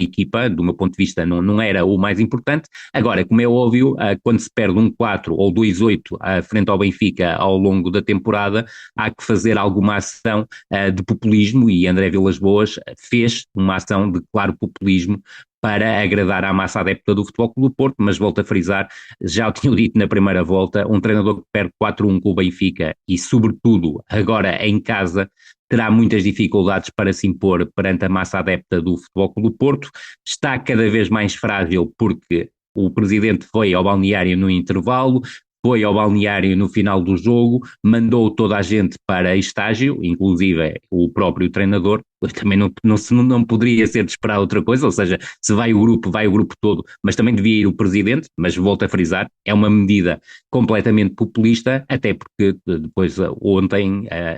equipa. Do meu ponto de vista não era o mais importante. Agora, como é óbvio, quando se perde 1-4 ou 2-8 frente ao Benfica ao longo da temporada, há que fazer alguma ação de populismo, e André Vilas-Boas fez uma ação de claro populismo para agradar à massa adepta do Futebol Clube do Porto. Mas volto a frisar, já o tinha dito na primeira volta, um treinador que perde 4-1 com o Benfica e sobretudo agora em casa, terá muitas dificuldades para se impor perante a massa adepta do Futebol Clube do Porto. Está cada vez mais frágil porque o presidente foi ao balneário no intervalo, foi ao balneário no final do jogo, mandou toda a gente para estágio, inclusive o próprio treinador. Também não poderia ser de esperar outra coisa, ou seja, se vai o grupo todo, mas também devia ir o presidente. Mas volto a frisar, é uma medida completamente populista, até porque depois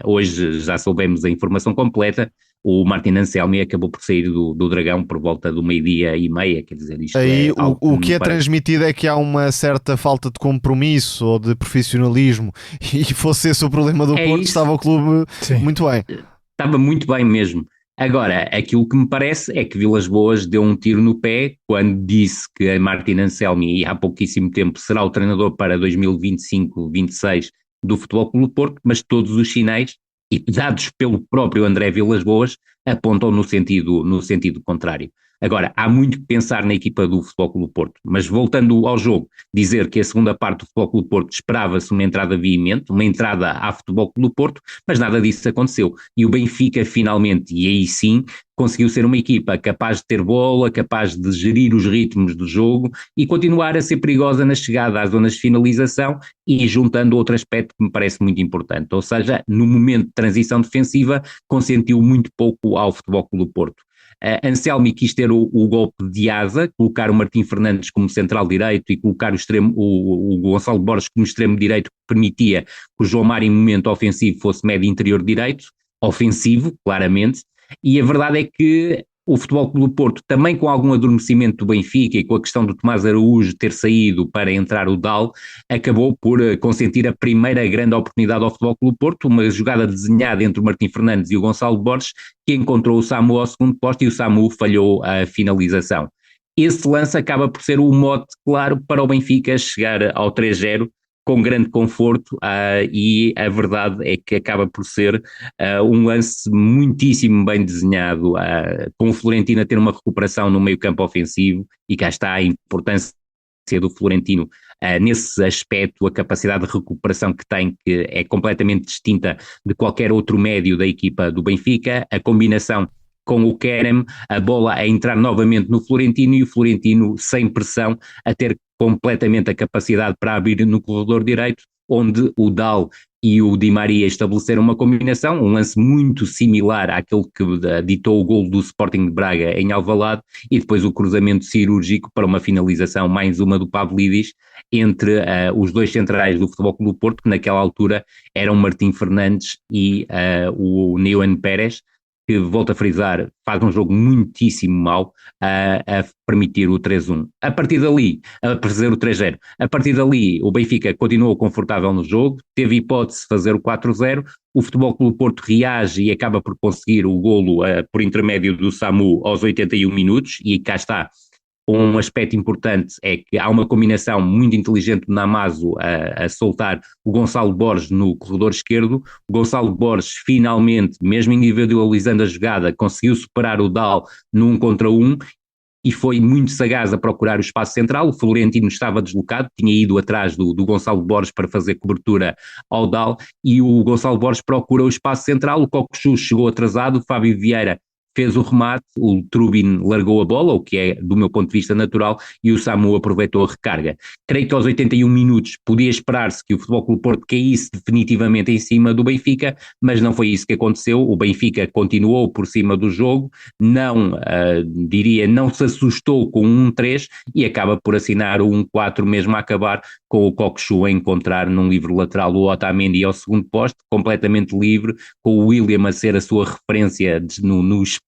hoje já soubemos a informação completa. O Martin Anselmi acabou por sair do Dragão por volta do 12:30, quer dizer, isto aí é algo o que é transmitido é que há uma certa falta de compromisso ou de profissionalismo, e fosse esse o problema do Porto, isso. Estava o clube muito bem. Estava muito bem mesmo. Agora, aquilo que me parece é que Vilas-Boas deu um tiro no pé quando disse que Martin Anselmi, há pouquíssimo tempo, será o treinador para 2025-26 do Futebol Clube do Porto, mas todos os sinais, e dados pelo próprio André Vilas-Boas, apontam no sentido contrário. Agora, há muito que pensar na equipa do Futebol Clube do Porto, mas voltando ao jogo, dizer que a segunda parte do Futebol Clube do Porto esperava-se uma entrada veemente, uma entrada à Futebol Clube do Porto, mas nada disso aconteceu. E o Benfica finalmente, e aí sim, conseguiu ser uma equipa capaz de ter bola, capaz de gerir os ritmos do jogo e continuar a ser perigosa na chegada às zonas de finalização, e juntando outro aspecto que me parece muito importante, ou seja, no momento de transição defensiva, consentiu muito pouco ao Futebol Clube do Porto. Anselmi quis ter o golpe de asa, colocar o Martim Fernandes como central direito e colocar o Gonçalo Borges como extremo direito, que permitia que o João Mário, em momento ofensivo, fosse médio interior direito, ofensivo, claramente. E a verdade é que o Futebol Clube do Porto, também com algum adormecimento do Benfica e com a questão do Tomás Araújo ter saído para entrar o Dal, acabou por consentir a primeira grande oportunidade ao Futebol Clube do Porto, uma jogada desenhada entre o Martim Fernandes e o Gonçalo Borges, que encontrou o Samu ao segundo posto e o Samu falhou a finalização. Esse lance acaba por ser o mote claro para o Benfica chegar ao 3-0, com grande conforto, e a verdade é que acaba por ser um lance muitíssimo bem desenhado, com o Florentino a ter uma recuperação no meio campo ofensivo, e cá está a importância do Florentino nesse aspecto, a capacidade de recuperação que tem, que é completamente distinta de qualquer outro médio da equipa do Benfica, a combinação com o Kerem, a bola a entrar novamente no Florentino e o Florentino sem pressão a ter completamente a capacidade para abrir no corredor direito, onde o Dal e o Di Maria estabeleceram uma combinação, um lance muito similar àquele que ditou o golo do Sporting de Braga em Alvalade, e depois o cruzamento cirúrgico para uma finalização, mais uma do Pavlidis, entre os dois centrais do Futebol Clube do Porto, que naquela altura eram Martim Fernandes e o Neuen Pérez, que, volto a frisar, faz um jogo muitíssimo mau a permitir o 3-1. A partir dali, a fazer o 3-0, a partir dali o Benfica continuou confortável no jogo, teve hipótese de fazer o 4-0, o Futebol Clube Porto reage e acaba por conseguir o golo por intermédio do Samu aos 81 minutos, e cá está. Um aspecto importante é que há uma combinação muito inteligente do Namazo a soltar o Gonçalo Borges no corredor esquerdo. O Gonçalo Borges finalmente, mesmo individualizando a jogada, conseguiu superar o Dal no 1 contra 1 e foi muito sagaz a procurar o espaço central. O Florentino estava deslocado, tinha ido atrás do Gonçalo Borges para fazer cobertura ao Dal, e o Gonçalo Borges procurou o espaço central. O Cockchu chegou atrasado, o Fábio Vieira fez o remate, o Trubin largou a bola, o que é, do meu ponto de vista, natural, e o Samu aproveitou a recarga. Creio que aos 81 minutos podia esperar-se que o Futebol Clube Porto caísse definitivamente em cima do Benfica, mas não foi isso que aconteceu. O Benfica continuou por cima do jogo, não se assustou com um 1-3 e acaba por assinar o 1-4 mesmo a acabar, com o Cockchu a encontrar num livre lateral o Otamendi ao segundo poste, completamente livre, com o William a ser a sua referência no espaço,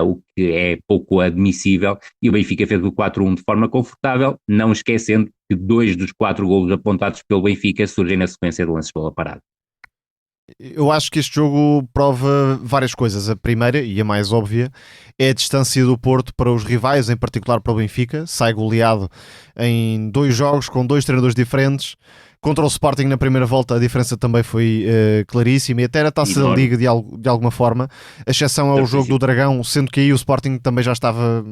o que é pouco admissível, e o Benfica fez o 4-1 de forma confortável, não esquecendo que 2 dos 4 golos apontados pelo Benfica surgem na sequência de lances de bola parada. Eu acho que este jogo prova várias coisas. A primeira, e a mais óbvia, é a distância do Porto para os rivais, em particular para o Benfica. Sai goleado em 2 jogos com 2 treinadores diferentes. Contra o Sporting na primeira volta a diferença também foi claríssima, e até era a Taça da Liga de alguma forma, a exceção ao jogo do Dragão, sendo que aí o Sporting também já estava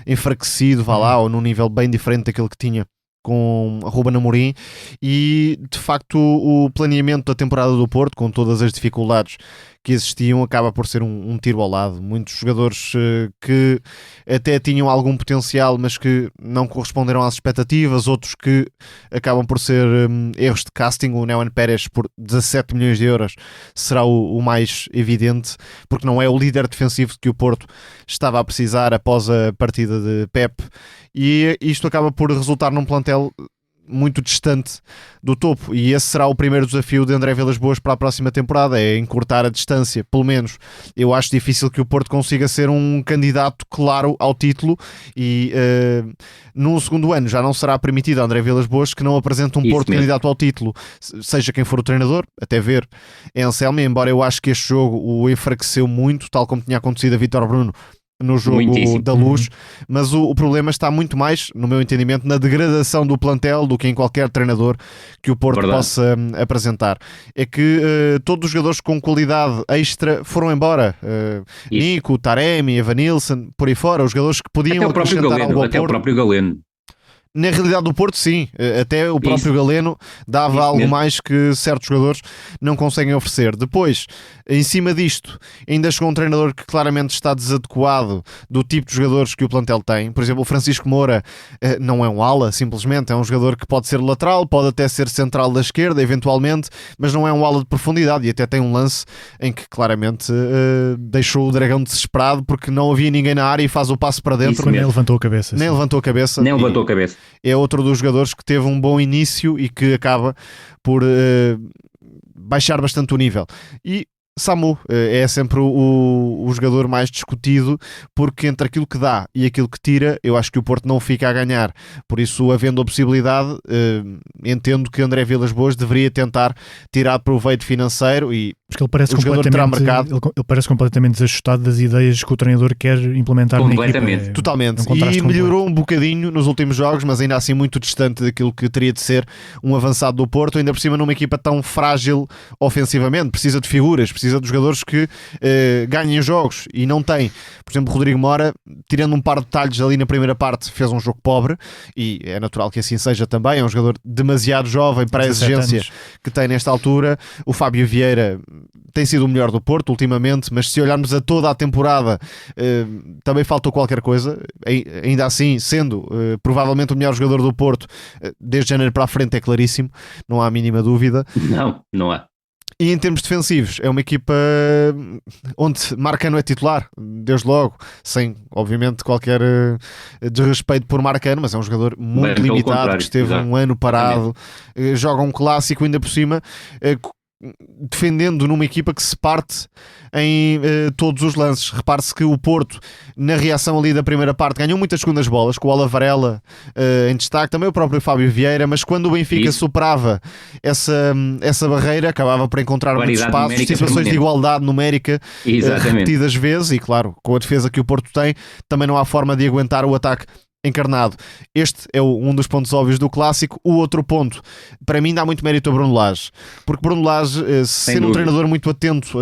enfraquecido, ou num nível bem diferente daquele que tinha com a Ruben Amorim. E de facto o planeamento da temporada do Porto, com todas as dificuldades que existiam, acaba por ser um tiro ao lado. Muitos jogadores que até tinham algum potencial, mas que não corresponderam às expectativas, outros que acabam por ser erros de casting. O Neuen Pérez, por 17 milhões de euros, será o mais evidente, porque não é o líder defensivo que o Porto estava a precisar após a partida de Pep, e isto acaba por resultar num plantel muito distante do topo, e esse será o primeiro desafio de André Vilas-Boas para a próxima temporada, é encurtar a distância. Pelo menos eu acho difícil que o Porto consiga ser um candidato claro ao título, e num segundo ano já não será permitido a André Vilas-Boas que não apresente um Porto candidato ao título, seja quem for o treinador, até ver Anselmi, embora eu acho que este jogo o enfraqueceu muito, tal como tinha acontecido a Vítor Bruno no jogo da Luz, mas o problema está muito mais, no meu entendimento, na degradação do plantel do que em qualquer treinador que o Porto possa apresentar. É que todos os jogadores com qualidade extra foram embora. Nico, Taremi, Evanilson, por aí fora, os jogadores que podiam acrescentar algo ao Porto. O próprio Galeno. Na realidade do Porto, sim, até o próprio Galeno dava algo mais que certos jogadores não conseguem oferecer. Depois, em cima disto, ainda chegou um treinador que claramente está desadequado do tipo de jogadores que o plantel tem. Por exemplo, o Francisco Moura não é um ala, simplesmente é um jogador que pode ser lateral, pode até ser central da esquerda, eventualmente, mas não é um ala de profundidade, e até tem um lance em que claramente deixou o Dragão desesperado porque não havia ninguém na área e faz o passo para dentro. Nem levantou a cabeça. Nem levantou a cabeça. Nem levantou a cabeça. É outro dos jogadores que teve um bom início e que acaba por baixar bastante o nível. E Samu é sempre o jogador mais discutido, porque entre aquilo que dá e aquilo que tira, eu acho que o Porto não fica a ganhar. Por isso, havendo a possibilidade, entendo que André Vilas-Boas deveria tentar tirar proveito financeiro, e porque ele parece, ele parece completamente desajustado das ideias que o treinador quer implementar na equipa. Totalmente. E melhorou um bocadinho nos últimos jogos, mas ainda assim muito distante daquilo que teria de ser um avançado do Porto, ainda por cima numa equipa tão frágil ofensivamente. Precisa de figuras, precisa de jogadores que ganhem jogos, e não tem. Por exemplo, Rodrigo Mora, tirando um par de detalhes ali na primeira parte, fez um jogo pobre, e é natural que assim seja também. É um jogador demasiado jovem para a exigência que tem nesta altura. O Fábio Vieira tem sido o melhor do Porto ultimamente, mas se olharmos a toda a temporada, também faltou qualquer coisa. Ainda assim, sendo provavelmente o melhor jogador do Porto desde janeiro para a frente, é claríssimo, não há a mínima dúvida. Não há. E em termos defensivos, é uma equipa onde Marcano é titular, desde logo, sem, obviamente, qualquer desrespeito por Marcano, mas é um jogador muito limitado, que esteve um ano parado, joga um clássico ainda por cima, defendendo numa equipa que se parte em todos os lances. Repare-se que o Porto, na reação ali da primeira parte, ganhou muitas segundas bolas, com o Olavarela em destaque, também o próprio Fábio Vieira, mas quando o Benfica superava essa barreira, acabava por encontrar muitos espaços, situações de igualdade numérica repetidas vezes, e claro, com a defesa que o Porto tem, também não há forma de aguentar o ataque encarnado. Este é um dos pontos óbvios do clássico. O outro ponto, para mim, dá muito mérito a Bruno Lage, porque Bruno Lage, sendo um treinador muito atento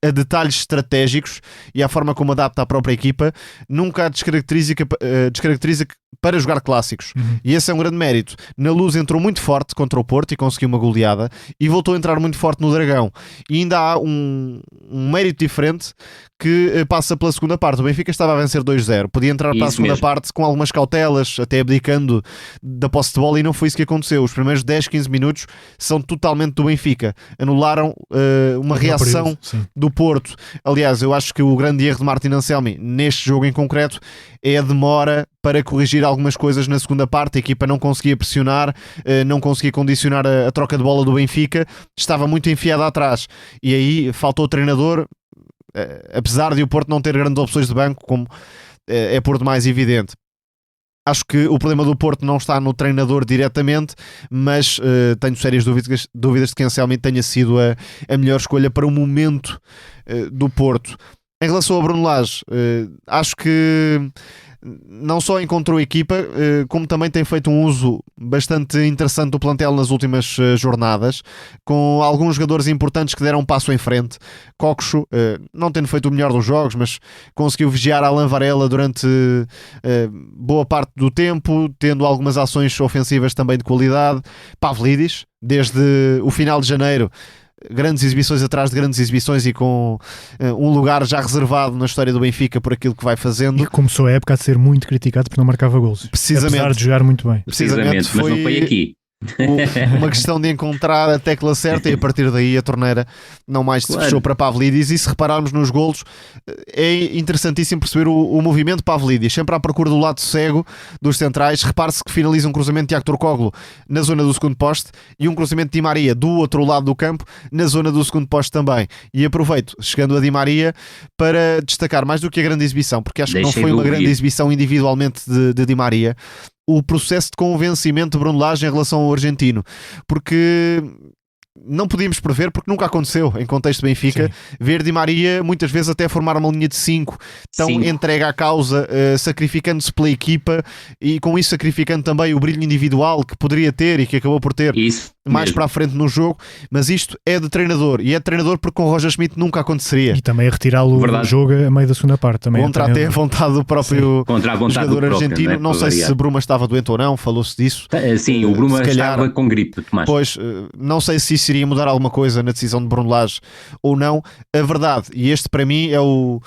a detalhes estratégicos e à forma como adapta a própria equipa, nunca a descaracteriza para jogar clássicos. E esse é um grande mérito. Na Luz entrou muito forte contra o Porto e conseguiu uma goleada, e voltou a entrar muito forte no Dragão. E ainda há um mérito diferente que passa pela segunda parte. O Benfica estava a vencer 2-0, podia entrar para a segunda parte com algumas cautelas, até abdicando da posse de bola, e não foi isso que aconteceu. Os primeiros 10, 15 minutos são totalmente do Benfica. Anularam uma reação do Porto. Aliás, eu acho que o grande erro de Martin Anselmi neste jogo em concreto é a demora para corrigir algumas coisas na segunda parte. A equipa não conseguia pressionar, não conseguia condicionar a troca de bola do Benfica, estava muito enfiada atrás, e aí faltou o treinador, apesar de o Porto não ter grandes opções de banco, como é por demais evidente. Acho que o problema do Porto não está no treinador diretamente, mas tenho sérias dúvidas de que Anselmi tenha sido a melhor escolha para o momento do Porto. Em relação ao Bruno Lage, acho que não só encontrou a equipa, como também tem feito um uso bastante interessante do plantel nas últimas jornadas, com alguns jogadores importantes que deram um passo em frente. Coxo, não tendo feito o melhor dos jogos, mas conseguiu vigiar Alan Varela durante boa parte do tempo, tendo algumas ações ofensivas também de qualidade. Pavlidis, desde o final de janeiro, grandes exibições atrás de grandes exibições, e com um lugar já reservado na história do Benfica por aquilo que vai fazendo. E começou a época a ser muito criticado porque não marcava golos, apesar de jogar muito bem. Precisamente, mas não foi aqui. Uma questão de encontrar a tecla certa, e a partir daí a torneira não mais se fechou para Pavlidis. E se repararmos nos golos, é interessantíssimo perceber o movimento de Pavlidis, sempre à procura do lado cego dos centrais. Repare-se que finaliza um cruzamento de Tiago Turkoglu na zona do segundo poste, e um cruzamento de Di Maria do outro lado do campo, na zona do segundo poste também. E aproveito, chegando a Di Maria, para destacar mais do que a grande exibição, porque acho que não foi uma grande exibição individualmente de Di Maria, o processo de convencimento de Bruno Lage em relação ao argentino, porque não podíamos prever, porque nunca aconteceu em contexto de Benfica. Ver Di Maria muitas vezes até formar uma linha de 5, tão entregue à causa, sacrificando-se pela equipa, e com isso sacrificando também o brilho individual que poderia ter e que acabou por ter mais para a frente no jogo. Mas isto é de treinador, e é de treinador porque com o Roger Schmidt nunca aconteceria. E também a retirá-lo do jogo a meio da segunda parte também. Contra até a vontade do próprio jogador argentino. Não sei se Bruma estava doente ou não, falou-se disso. Sim, o Bruma estava com gripe, Tomás. Pois, não sei se isso iria mudar alguma coisa na decisão de Bruno Lage ou não. A verdade, e este para mim é o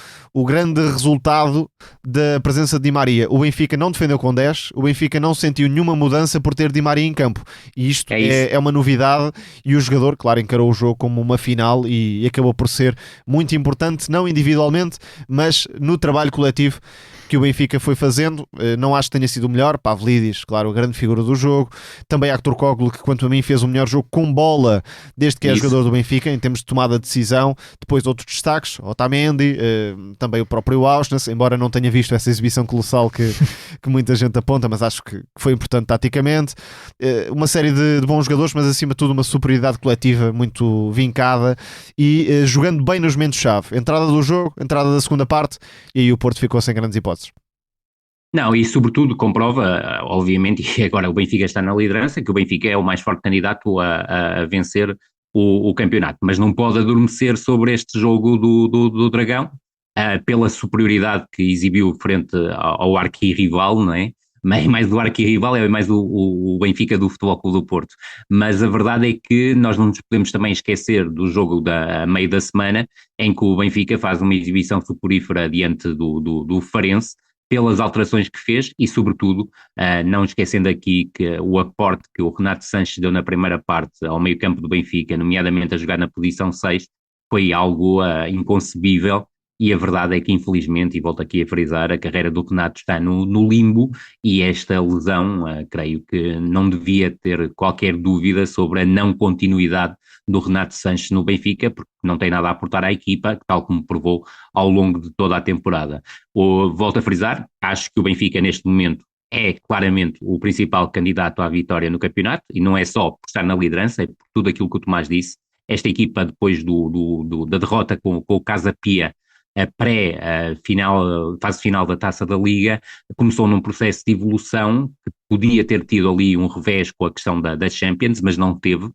grande resultado da presença de Di Maria: o Benfica não defendeu com 10, o Benfica não sentiu nenhuma mudança por ter Di Maria em campo, e isto é uma novidade. E o jogador, claro, encarou o jogo como uma final, e acabou por ser muito importante, não individualmente, mas no trabalho coletivo que o Benfica foi fazendo. Não acho que tenha sido o melhor. Pavlidis, claro, a grande figura do jogo. Também Hector Koglu, que quanto a mim fez o melhor jogo com bola desde que é jogador do Benfica, em termos de tomada de decisão. Depois outros destaques: Otamendi, também o próprio Auschwitz, embora não tenha visto essa exibição colossal que muita gente aponta, mas acho que foi importante taticamente. Uma série de bons jogadores, mas acima de tudo uma superioridade coletiva muito vincada, e jogando bem nos momentos-chave. Entrada do jogo, entrada da segunda parte, e aí o Porto ficou sem grandes hipóteses. Não, e sobretudo comprova, obviamente, e agora o Benfica está na liderança, que o Benfica é o mais forte candidato a vencer o campeonato, mas não pode adormecer sobre este jogo do Dragão, pela superioridade que exibiu frente ao arquirrival, não é? Mais do arquirrival, é mais o Benfica do Futebol Clube do Porto. Mas a verdade é que nós não nos podemos também esquecer do jogo a meio da semana, em que o Benfica faz uma exibição soporífera diante do Farense, pelas alterações que fez, e sobretudo não esquecendo aqui que o aporte que o Renato Sanches deu na primeira parte ao meio campo do Benfica, nomeadamente a jogar na posição 6, foi algo inconcebível. E a verdade é que, infelizmente, e volto aqui a frisar, a carreira do Renato está no limbo, e esta lesão, creio que não devia ter qualquer dúvida sobre a não continuidade do Renato Sanches no Benfica, porque não tem nada a aportar à equipa, tal como provou ao longo de toda a temporada. Volto a frisar, acho que o Benfica neste momento é claramente o principal candidato à vitória no campeonato, e não é só por estar na liderança, é por tudo aquilo que o Tomás disse. Esta equipa, depois da derrota com o Casa Pia, a fase final da Taça da Liga, começou num processo de evolução que podia ter tido ali um revés com a questão da Champions, mas não teve,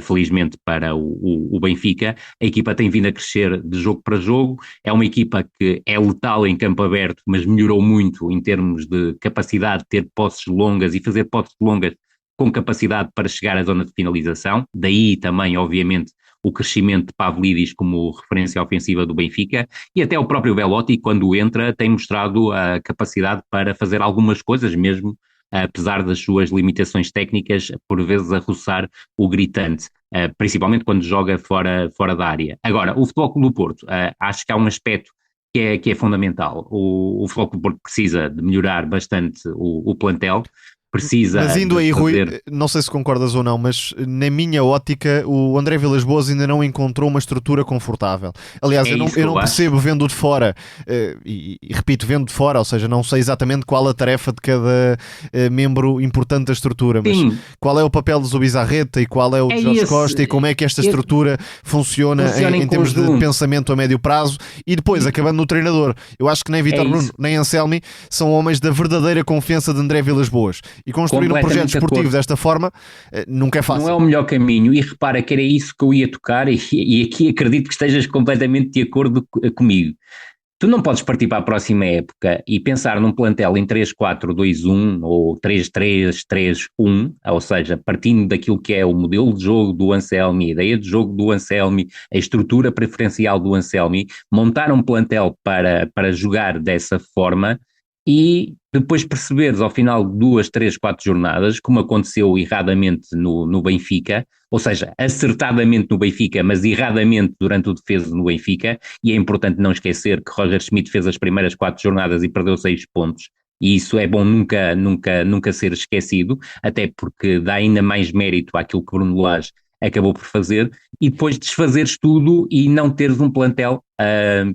felizmente para o Benfica. A equipa tem vindo a crescer de jogo para jogo, é uma equipa que é letal em campo aberto, mas melhorou muito em termos de capacidade de ter posses longas e fazer posses longas com capacidade para chegar à zona de finalização, daí também, obviamente, o crescimento de Pavlidis como referência ofensiva do Benfica, e até o próprio Velotti, quando entra, tem mostrado a capacidade para fazer algumas coisas, mesmo apesar das suas limitações técnicas, por vezes a roçar o gritante, principalmente quando joga fora da área. Agora, o Futebol Clube do Porto, acho que há um aspecto que é fundamental. O Futebol Clube do Porto precisa de melhorar bastante o plantel, precisa. Mas indo aí, fazer... Rui, não sei se concordas ou não, mas na minha ótica, o André Vilas-Boas ainda não encontrou uma estrutura confortável. Aliás, eu não percebo vendo de fora, e repito, vendo de fora, ou seja, não sei exatamente qual a tarefa de cada membro importante da estrutura, mas Sim. Qual é o papel do Zubizarreta e qual é o de Jorge Costa e como é que esta estrutura funciona em termos de pensamento a médio prazo, e depois, acabando no treinador. Eu acho que nem Vítor Bruno, nem Anselmi são homens da verdadeira confiança de André Vilas-Boas. E construir um projeto esportivo desta forma nunca é fácil. Não é o melhor caminho, e repara que era isso que eu ia tocar, e aqui acredito que estejas completamente de acordo comigo. Tu não podes partir para a próxima época e pensar num plantel em 3-4-2-1 ou 3-3-3-1, ou seja, partindo daquilo que é o modelo de jogo do Anselmi, a ideia de jogo do Anselmi, a estrutura preferencial do Anselmi, montar um plantel para jogar dessa forma e depois perceberes ao final de 2, 3, 4 jornadas, como aconteceu erradamente no Benfica, ou seja, acertadamente no Benfica, mas erradamente durante o defeso no Benfica, e é importante não esquecer que Roger Schmidt fez as primeiras 4 jornadas e perdeu 6 pontos, e isso é bom nunca ser esquecido, até porque dá ainda mais mérito àquilo que Bruno Lage acabou por fazer, e depois desfazeres tudo e não teres um plantel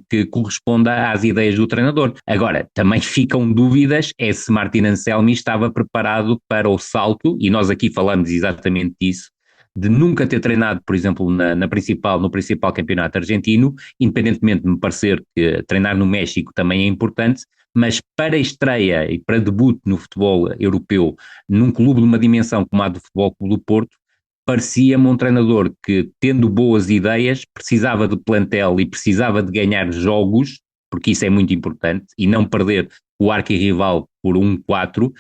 que corresponda às ideias do treinador. Agora, também ficam dúvidas se Martin Anselmi estava preparado para o salto, e nós aqui falamos exatamente disso, de nunca ter treinado, por exemplo, no principal campeonato argentino, independentemente de me parecer que treinar no México também é importante, mas para estreia e para debut no futebol europeu, num clube de uma dimensão como a do Futebol Clube do Porto, parecia-me um treinador que, tendo boas ideias, precisava de plantel e precisava de ganhar jogos, porque isso é muito importante, e não perder o arquirrival por 1-4,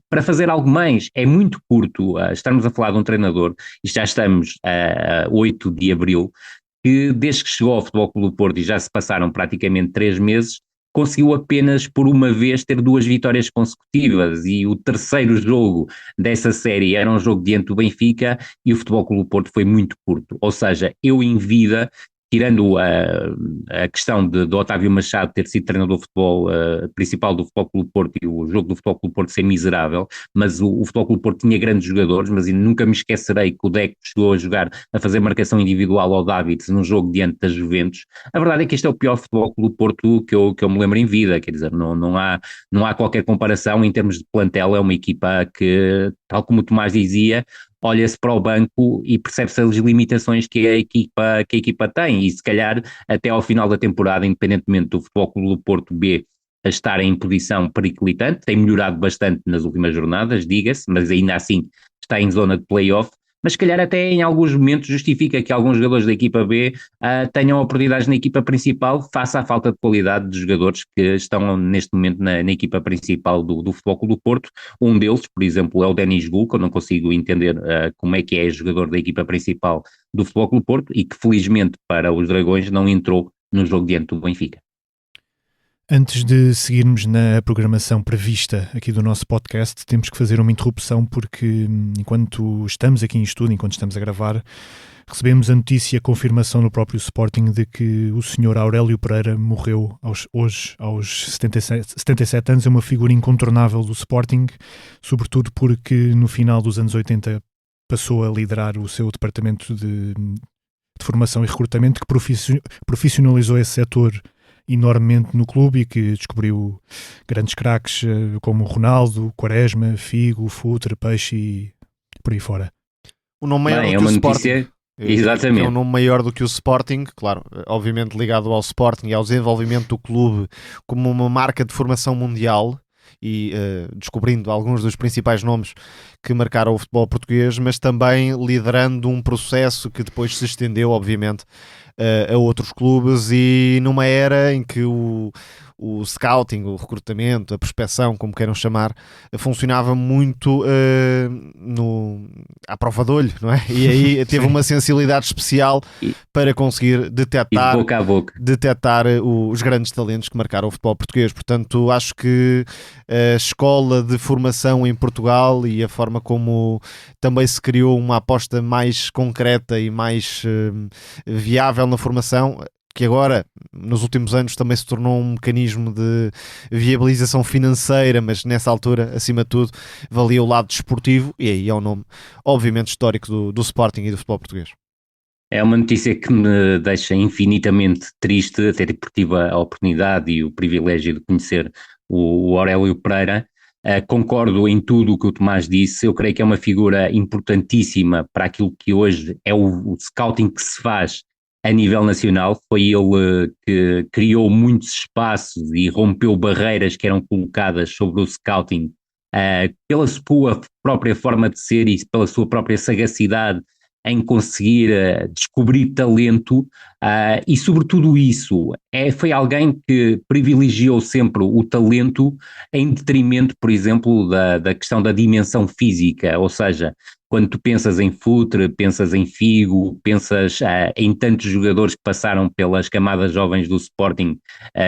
para fazer algo mais. É muito curto, estamos a falar de um treinador, e já estamos a 8 de abril, que desde que chegou ao Futebol Clube do Porto, e já se passaram praticamente 3 meses, conseguiu apenas por uma vez ter 2 vitórias consecutivas, e o terceiro jogo dessa série era um jogo diante do Benfica, e o Futebol Clube do Porto foi muito curto. Ou seja, eu em vida, tirando a questão de Otávio Machado ter sido treinador do futebol principal do Futebol Clube do Porto e o jogo do Futebol Clube do Porto ser miserável, mas o Futebol Clube do Porto tinha grandes jogadores, mas nunca me esquecerei que o Deco chegou a jogar, a fazer marcação individual ao Davids num jogo diante da Juventus. A verdade é que este é o pior Futebol Clube do Porto que eu me lembro em vida, quer dizer, não há qualquer comparação em termos de plantel. É uma equipa que, tal como o Tomás dizia, olha-se para o banco e percebe-se as limitações que a equipa tem, e se calhar até ao final da temporada, independentemente do Futebol Clube do Porto B a estar em posição periclitante, tem melhorado bastante nas últimas jornadas, diga-se, mas ainda assim está em zona de play-off, mas se calhar até em alguns momentos justifica que alguns jogadores da equipa B tenham oportunidades na equipa principal, face à falta de qualidade de jogadores que estão neste momento na equipa principal do Futebol Clube do Porto. Um deles, por exemplo, é o Denis Gul, que eu não consigo entender como é que é jogador da equipa principal do Futebol Clube do Porto, e que felizmente para os Dragões não entrou no jogo diante do Benfica. Antes de seguirmos na programação prevista aqui do nosso podcast, temos que fazer uma interrupção, porque enquanto estamos aqui em estúdio, enquanto estamos a gravar, recebemos a notícia, a confirmação no próprio Sporting de que o senhor Aurélio Pereira morreu hoje aos 77 anos. É uma figura incontornável do Sporting, sobretudo porque no final dos anos 80 passou a liderar o seu departamento de formação e recrutamento, que profissionalizou esse setor enormemente no clube e que descobriu grandes craques como Ronaldo, Quaresma, Figo, Futre, Peixe e por aí fora. O nome maior do que o Sporting. Exatamente. É um nome maior do que o Sporting, claro, obviamente ligado ao Sporting e ao desenvolvimento do clube como uma marca de formação mundial e descobrindo alguns dos principais nomes que marcaram o futebol português, mas também liderando um processo que depois se estendeu, obviamente, a outros clubes, e numa era em que o scouting, o recrutamento, a prospecção, como queiram chamar, funcionava muito à prova de olho, não é? E aí teve uma sensibilidade especial para conseguir detectar, boca a boca, os grandes talentos que marcaram o futebol português. Portanto, acho que a escola de formação em Portugal e a forma como também se criou uma aposta mais concreta e mais viável na formação, que agora, nos últimos anos, também se tornou um mecanismo de viabilização financeira, mas nessa altura, acima de tudo, valia o lado desportivo, e aí é o nome, obviamente, histórico do Sporting e do futebol português. É uma notícia que me deixa infinitamente triste, até porque tive a oportunidade e o privilégio de conhecer o Aurélio Pereira. Concordo em tudo o que o Tomás disse. Eu creio que é uma figura importantíssima para aquilo que hoje é o scouting que se faz a nível nacional. Foi ele que criou muitos espaços e rompeu barreiras que eram colocadas sobre o scouting pela sua própria forma de ser e pela sua própria sagacidade em conseguir descobrir talento, e sobretudo isso, foi alguém que privilegiou sempre o talento em detrimento, por exemplo, da questão da dimensão física, ou seja, quando tu pensas em Futre, pensas em Figo, pensas em tantos jogadores que passaram pelas camadas jovens do Sporting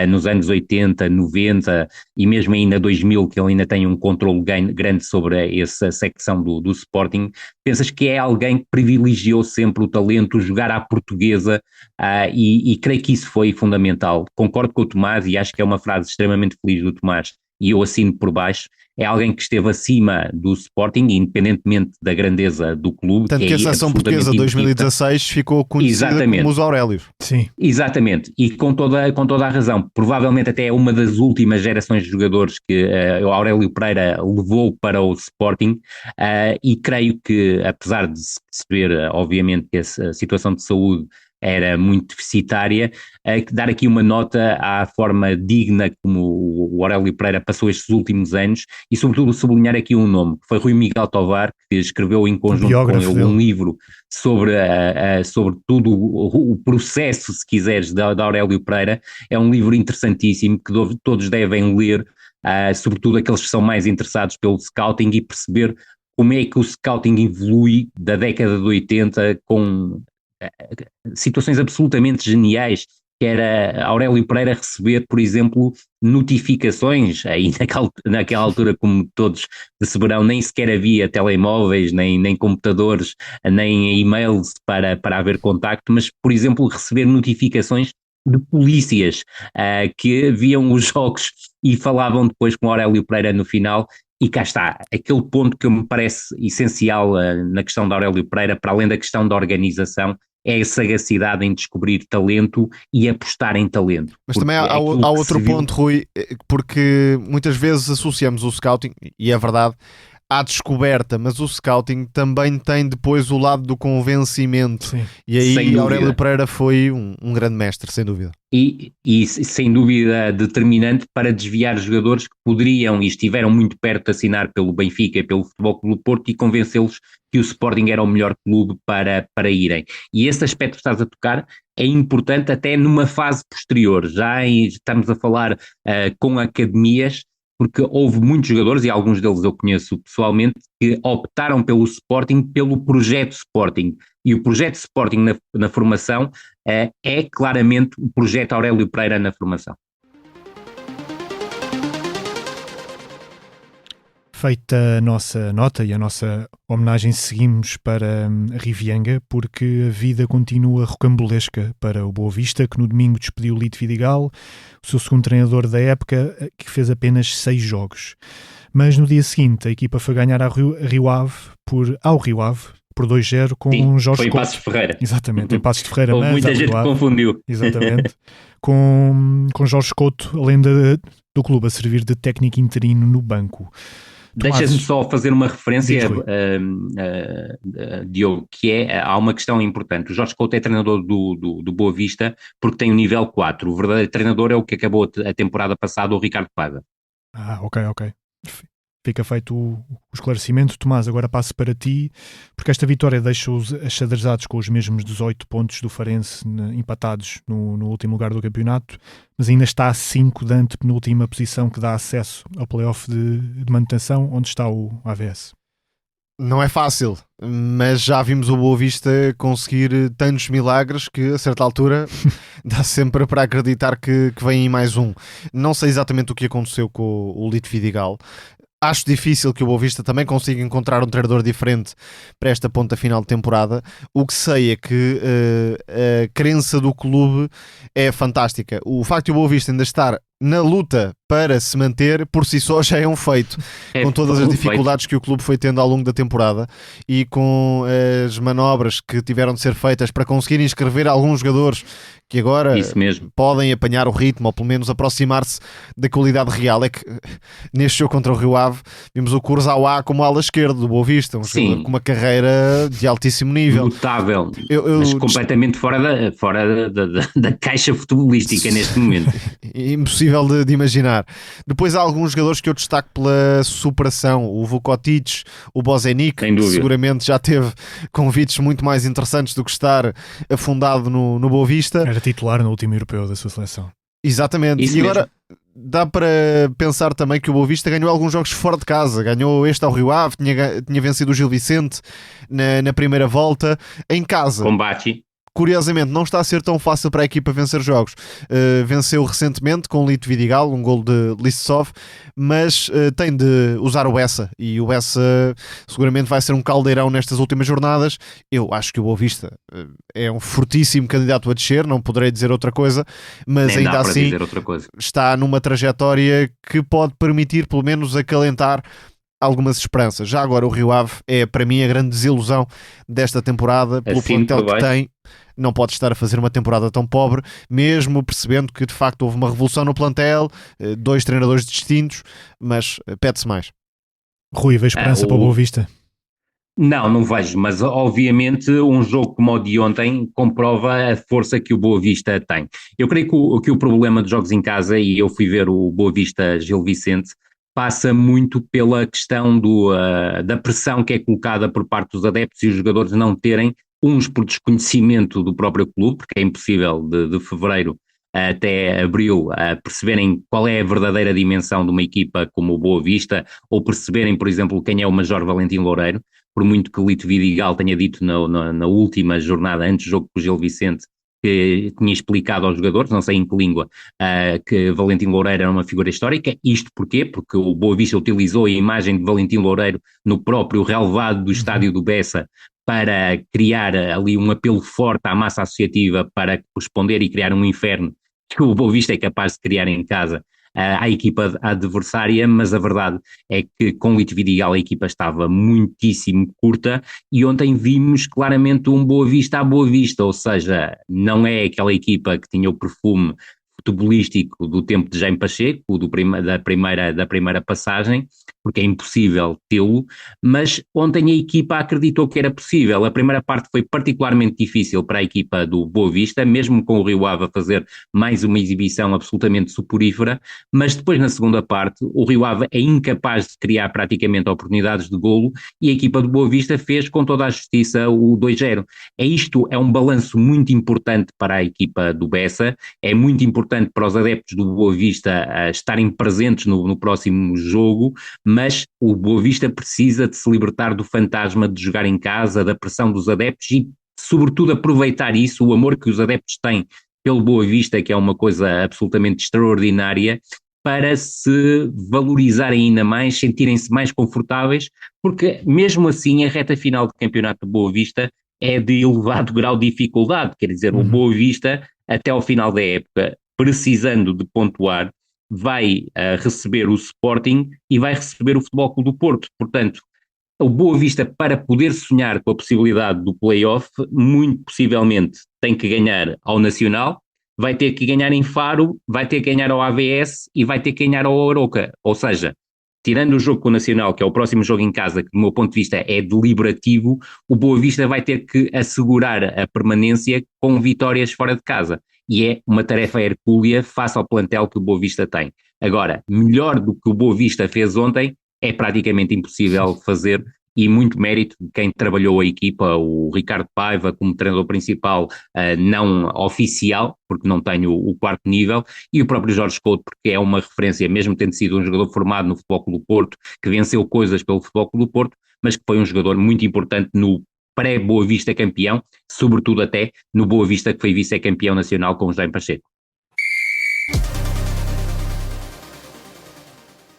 nos anos 80, 90 e mesmo ainda 2000, que ele ainda tem um controle grande sobre essa secção do Sporting, pensas que é alguém que privilegiou sempre o talento, jogar à portuguesa, e creio que isso foi fundamental. Concordo com o Tomás e acho que é uma frase extremamente feliz do Tomás e eu assino por baixo. É alguém que esteve acima do Sporting, independentemente da grandeza do clube. Tanto que a seleção portuguesa de 2016 ficou conhecida como os Aurélios. Sim. Exatamente, e com toda a razão. Provavelmente até é uma das últimas gerações de jogadores que o Aurélio Pereira levou para o Sporting, e creio que, apesar de se perceber, obviamente, que a situação de saúde era muito deficitária, dar aqui uma nota à forma digna como o Aurélio Pereira passou estes últimos anos, e sobretudo sublinhar aqui um nome, que foi Rui Miguel Tovar, que escreveu em conjunto com ele um livro sobre todo o processo, se quiseres, da Aurélio Pereira. É um livro interessantíssimo que todos devem ler, sobretudo aqueles que são mais interessados pelo scouting, e perceber como é que o scouting evolui da década de 80 com situações absolutamente geniais, que era Aurélio Pereira receber, por exemplo, notificações, aí naquela altura, como todos saberão, nem sequer havia telemóveis, nem computadores, nem e-mails para haver contacto, mas, por exemplo, receber notificações de polícias que viam os jogos e falavam depois com Aurélio Pereira no final. E cá está, aquele ponto que me parece essencial na questão de Aurélio Pereira, para além da questão da organização, é a sagacidade em descobrir talento e apostar em talento. Mas também há outro ponto, Rui, porque muitas vezes associamos o scouting, e é verdade, à descoberta, mas o scouting também tem depois o lado do convencimento. Sim. E aí Aurélio Pereira foi um grande mestre, sem dúvida. E sem dúvida determinante para desviar jogadores que poderiam e estiveram muito perto de assinar pelo Benfica e pelo Futebol Clube do Porto, e convencê-los que o Sporting era o melhor clube para irem. E esse aspecto que estás a tocar é importante até numa fase posterior. Já estamos a falar com academias, porque houve muitos jogadores, e alguns deles eu conheço pessoalmente, que optaram pelo Sporting, pelo projeto Sporting. E o projeto Sporting na formação é claramente o projeto Aurélio Pereira na formação. Feita a nossa nota e a nossa homenagem, seguimos para a Rivianga, porque a vida continua rocambolesca para o Boa Vista, que no domingo despediu Lito Vidigal, o seu segundo treinador da época, que fez apenas 6 jogos. Mas no dia seguinte a equipa foi ganhar ao Rio Ave por 2-0 com Sim, Jorge foi em Couto. Passos de Ferreira. Exatamente, em Passos de Ferreira. Houve mas muita gente que confundiu. Exatamente. com Jorge Couto, além do clube, a servir de técnico interino no banco. Deixa-me só fazer uma referência, Diz, Diogo, há uma questão importante. O Jorge Couto é treinador do Boa Vista porque tem o nível 4. O verdadeiro treinador é o que acabou a temporada passada, o Ricardo Paiva. Ok. Fica feito o esclarecimento. Tomás, agora passo para ti, porque esta vitória deixa os achadrezados com os mesmos 18 pontos do Farense empatados no último lugar do campeonato, mas ainda está a 5 da antepenúltima posição que dá acesso ao play-off de manutenção, onde está o AVS. Não é fácil, mas já vimos o Boa Vista conseguir tantos milagres que a certa altura dá sempre para acreditar que vem mais um. Não sei exatamente o que aconteceu com o Lito Vidigal. Acho difícil que o Boa Vista também consiga encontrar um treinador diferente para esta ponta final de temporada. O que sei é que a crença do clube é fantástica. O facto de o Boa Vista ainda estar na luta para se manter, por si só já é um feito, com todas as dificuldades que o clube foi tendo ao longo da temporada e com as manobras que tiveram de ser feitas para conseguir inscrever alguns jogadores que agora podem apanhar o ritmo ou pelo menos aproximar-se da qualidade real. É que neste jogo contra o Rio Ave vimos o Kurzawa como ala esquerda do Boa Vista, um jogador com uma carreira de altíssimo nível. Notável, mas completamente fora da caixa futebolística neste momento. Impossível de imaginar. Depois há alguns jogadores que eu destaco pela superação. O Vukotic, o Bozenic, que seguramente já teve convites muito mais interessantes do que estar afundado no Boa Vista. Era titular no último europeu da sua seleção. Exatamente. Isso e mesmo. Agora dá para pensar também que o Boa Vista ganhou alguns jogos fora de casa. Ganhou este ao Rio Ave, tinha vencido o Gil Vicente na primeira volta. Em casa, Combate. curiosamente, não está a ser tão fácil para a equipa vencer jogos. Venceu recentemente com o Lito Vidigal, um gol de Lissov, mas tem de usar o Bessa, e o Bessa seguramente vai ser um caldeirão nestas últimas jornadas. Eu acho que o Boa Vista é um fortíssimo candidato a descer, não poderei dizer outra coisa, mas ainda assim está numa trajetória que pode permitir pelo menos acalentar algumas esperanças. Já agora o Rio Ave é para mim a grande desilusão desta temporada, pelo plantel que tem. Não pode estar a fazer uma temporada tão pobre, mesmo percebendo que de facto houve uma revolução no plantel, 2 treinadores distintos, mas pede-se mais. Rui, vê esperança para o Boa Vista? Não vejo, mas obviamente um jogo como o de ontem comprova a força que o Boa Vista tem. Eu creio que o problema dos jogos em casa, e eu fui ver o Boa Vista Gil Vicente, passa muito pela questão da pressão que é colocada por parte dos adeptos e os jogadores não terem, uns por desconhecimento do próprio clube, porque é impossível de fevereiro até abril perceberem qual é a verdadeira dimensão de uma equipa como o Boa Vista, ou perceberem, por exemplo, quem é o Major Valentim Loureiro, por muito que o Lito Vidigal tenha dito na última jornada, antes do jogo com o Gil Vicente, que tinha explicado aos jogadores, não sei em que língua, que Valentim Loureiro era uma figura histórica. Isto porquê? Porque o Boa Vista utilizou a imagem de Valentim Loureiro no próprio relevado do estádio do Bessa para criar ali um apelo forte à massa associativa para corresponder e criar um inferno que o Boa Vista é capaz de criar em casa à equipa adversária, mas a verdade é que com o Lito Vidigal a equipa estava muitíssimo curta e ontem vimos claramente um Boa Vista à Boa Vista, ou seja, não é aquela equipa que tinha o perfume futebolístico do tempo de Jaime Pacheco, da primeira passagem, porque é impossível tê-lo, mas ontem a equipa acreditou que era possível. A primeira parte foi particularmente difícil para a equipa do Boa Vista, mesmo com o Rio Ave a fazer mais uma exibição absolutamente soporífera, mas depois na segunda parte o Rio Ave é incapaz de criar praticamente oportunidades de golo e a equipa do Boa Vista fez com toda a justiça o 2-0. É um balanço muito importante para a equipa do Bessa, é muito importante para os adeptos do Boa Vista estarem presentes no próximo jogo, mas o Boa Vista precisa de se libertar do fantasma de jogar em casa, da pressão dos adeptos e, sobretudo, aproveitar isso, o amor que os adeptos têm pelo Boa Vista, que é uma coisa absolutamente extraordinária, para se valorizarem ainda mais, sentirem-se mais confortáveis, porque mesmo assim a reta final do campeonato do Boa Vista é de elevado grau de dificuldade, quer dizer, o Boa Vista, até ao final da época, precisando de pontuar, vai receber o Sporting e vai receber o Futebol Clube do Porto. Portanto, o Boa Vista, para poder sonhar com a possibilidade do play-off, muito possivelmente tem que ganhar ao Nacional, vai ter que ganhar em Faro, vai ter que ganhar ao AVS e vai ter que ganhar ao Arouca. Ou seja, tirando o jogo com o Nacional, que é o próximo jogo em casa, que do meu ponto de vista é deliberativo, o Boa Vista vai ter que assegurar a permanência com vitórias fora de casa. E é uma tarefa hercúlea face ao plantel que o Boa Vista tem. Agora, melhor do que o Boa Vista fez ontem, é praticamente impossível fazer, e muito mérito de quem trabalhou a equipa, o Ricardo Paiva como treinador principal, não oficial, porque não tem o quarto nível, e o próprio Jorge Couto, porque é uma referência, mesmo tendo sido um jogador formado no Futebol Clube do Porto, que venceu coisas pelo Futebol Clube do Porto, mas que foi um jogador muito importante no pré-Boa Vista campeão, sobretudo até no Boa Vista que foi vice-campeão nacional com o Jaime Pacheco.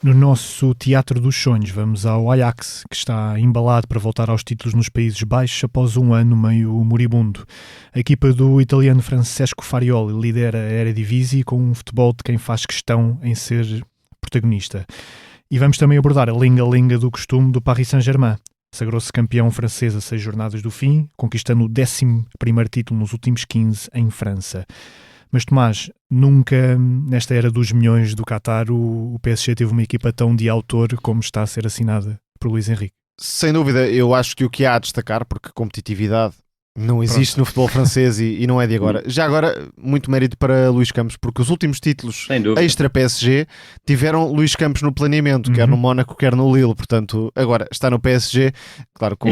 No nosso Teatro dos Sonhos, vamos ao Ajax, que está embalado para voltar aos títulos nos Países Baixos após um ano meio moribundo. A equipa do italiano Francesco Farioli lidera a Eredivisie com um futebol de quem faz questão em ser protagonista. E vamos também abordar a linga-linga do costume do Paris Saint-Germain. Sagrou-se campeão francês a 6 jornadas do fim, conquistando o 11º título nos últimos 15 em França. Mas Tomás, nunca nesta era dos milhões do Qatar o PSG teve uma equipa tão de autor como está a ser assinada por Luís Henrique. Sem dúvida, eu acho que o que há a destacar, porque competitividade não existe no futebol francês e não é de agora. Já agora, muito mérito para Luís Campos, porque os últimos títulos extra PSG tiveram Luís Campos no planeamento, quer no Mónaco, quer no Lille. Portanto, agora está no PSG, claro, com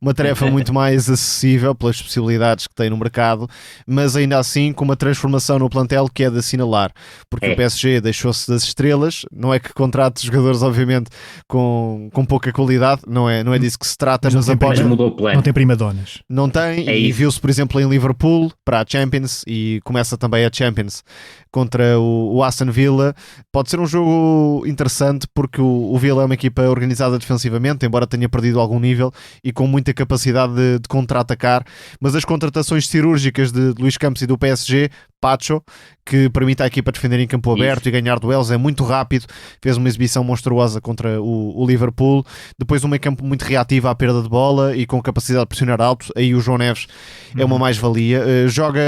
uma tarefa muito mais acessível pelas possibilidades que tem no mercado, mas ainda assim com uma transformação no plantel que é de assinalar, porque o PSG deixou-se das estrelas, não é que contrate jogadores, obviamente, com pouca qualidade, não é disso que se trata, mas não tem primadonas. Não tem, e viu-se, por exemplo, em Liverpool para a Champions, e começa também a Champions contra o Aston Villa. Pode ser um jogo interessante porque o Villa é uma equipa organizada defensivamente, embora tenha perdido algum nível e com muita capacidade de contra-atacar, mas as contratações cirúrgicas de Luís Campos e do PSG, Pacho, que permite à equipa defender em campo aberto e ganhar duelos, é muito rápido, fez uma exibição monstruosa contra o Liverpool. Depois um meio campo muito reativo à perda de bola e com capacidade de pressionar alto, aí o João Neves é uma mais-valia. Joga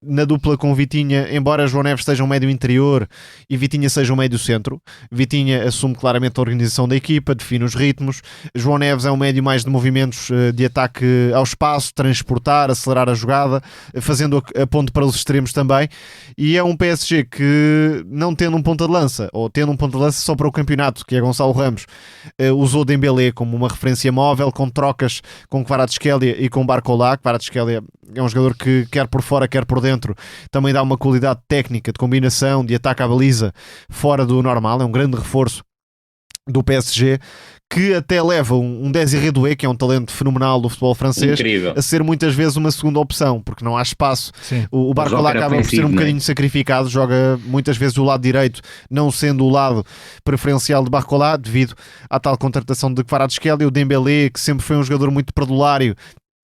na dupla com Vitinha, embora João Neves seja um médio interior e Vitinha seja um médio centro. Vitinha assume claramente a organização da equipa, define os ritmos. João Neves é um médio mais de movimentos de ataque ao espaço, transportar, acelerar a jogada, fazendo a ponte para os extremos também. E é um PSG que, não tendo um ponta de lança, ou tendo um ponta de lança só para o campeonato, que é Gonçalo Ramos, usou Dembélé como uma referência móvel, com trocas com Kvaratskhelia e com Barcola. Kvaratskhelia é um jogador que quer por fora, quer por dentro, também dá uma qualidade técnica de combinação, de ataque à baliza fora do normal, é um grande reforço do PSG, que até leva um Désiré Doué, que é um talento fenomenal do futebol francês, a ser muitas vezes uma segunda opção, porque não há espaço. O Barcola acaba por ser um bocadinho sacrificado, joga muitas vezes do lado direito, não sendo o lado preferencial de Barcola, devido à tal contratação de Kvaratskhelia. O Dembélé, que sempre foi um jogador muito perdulário,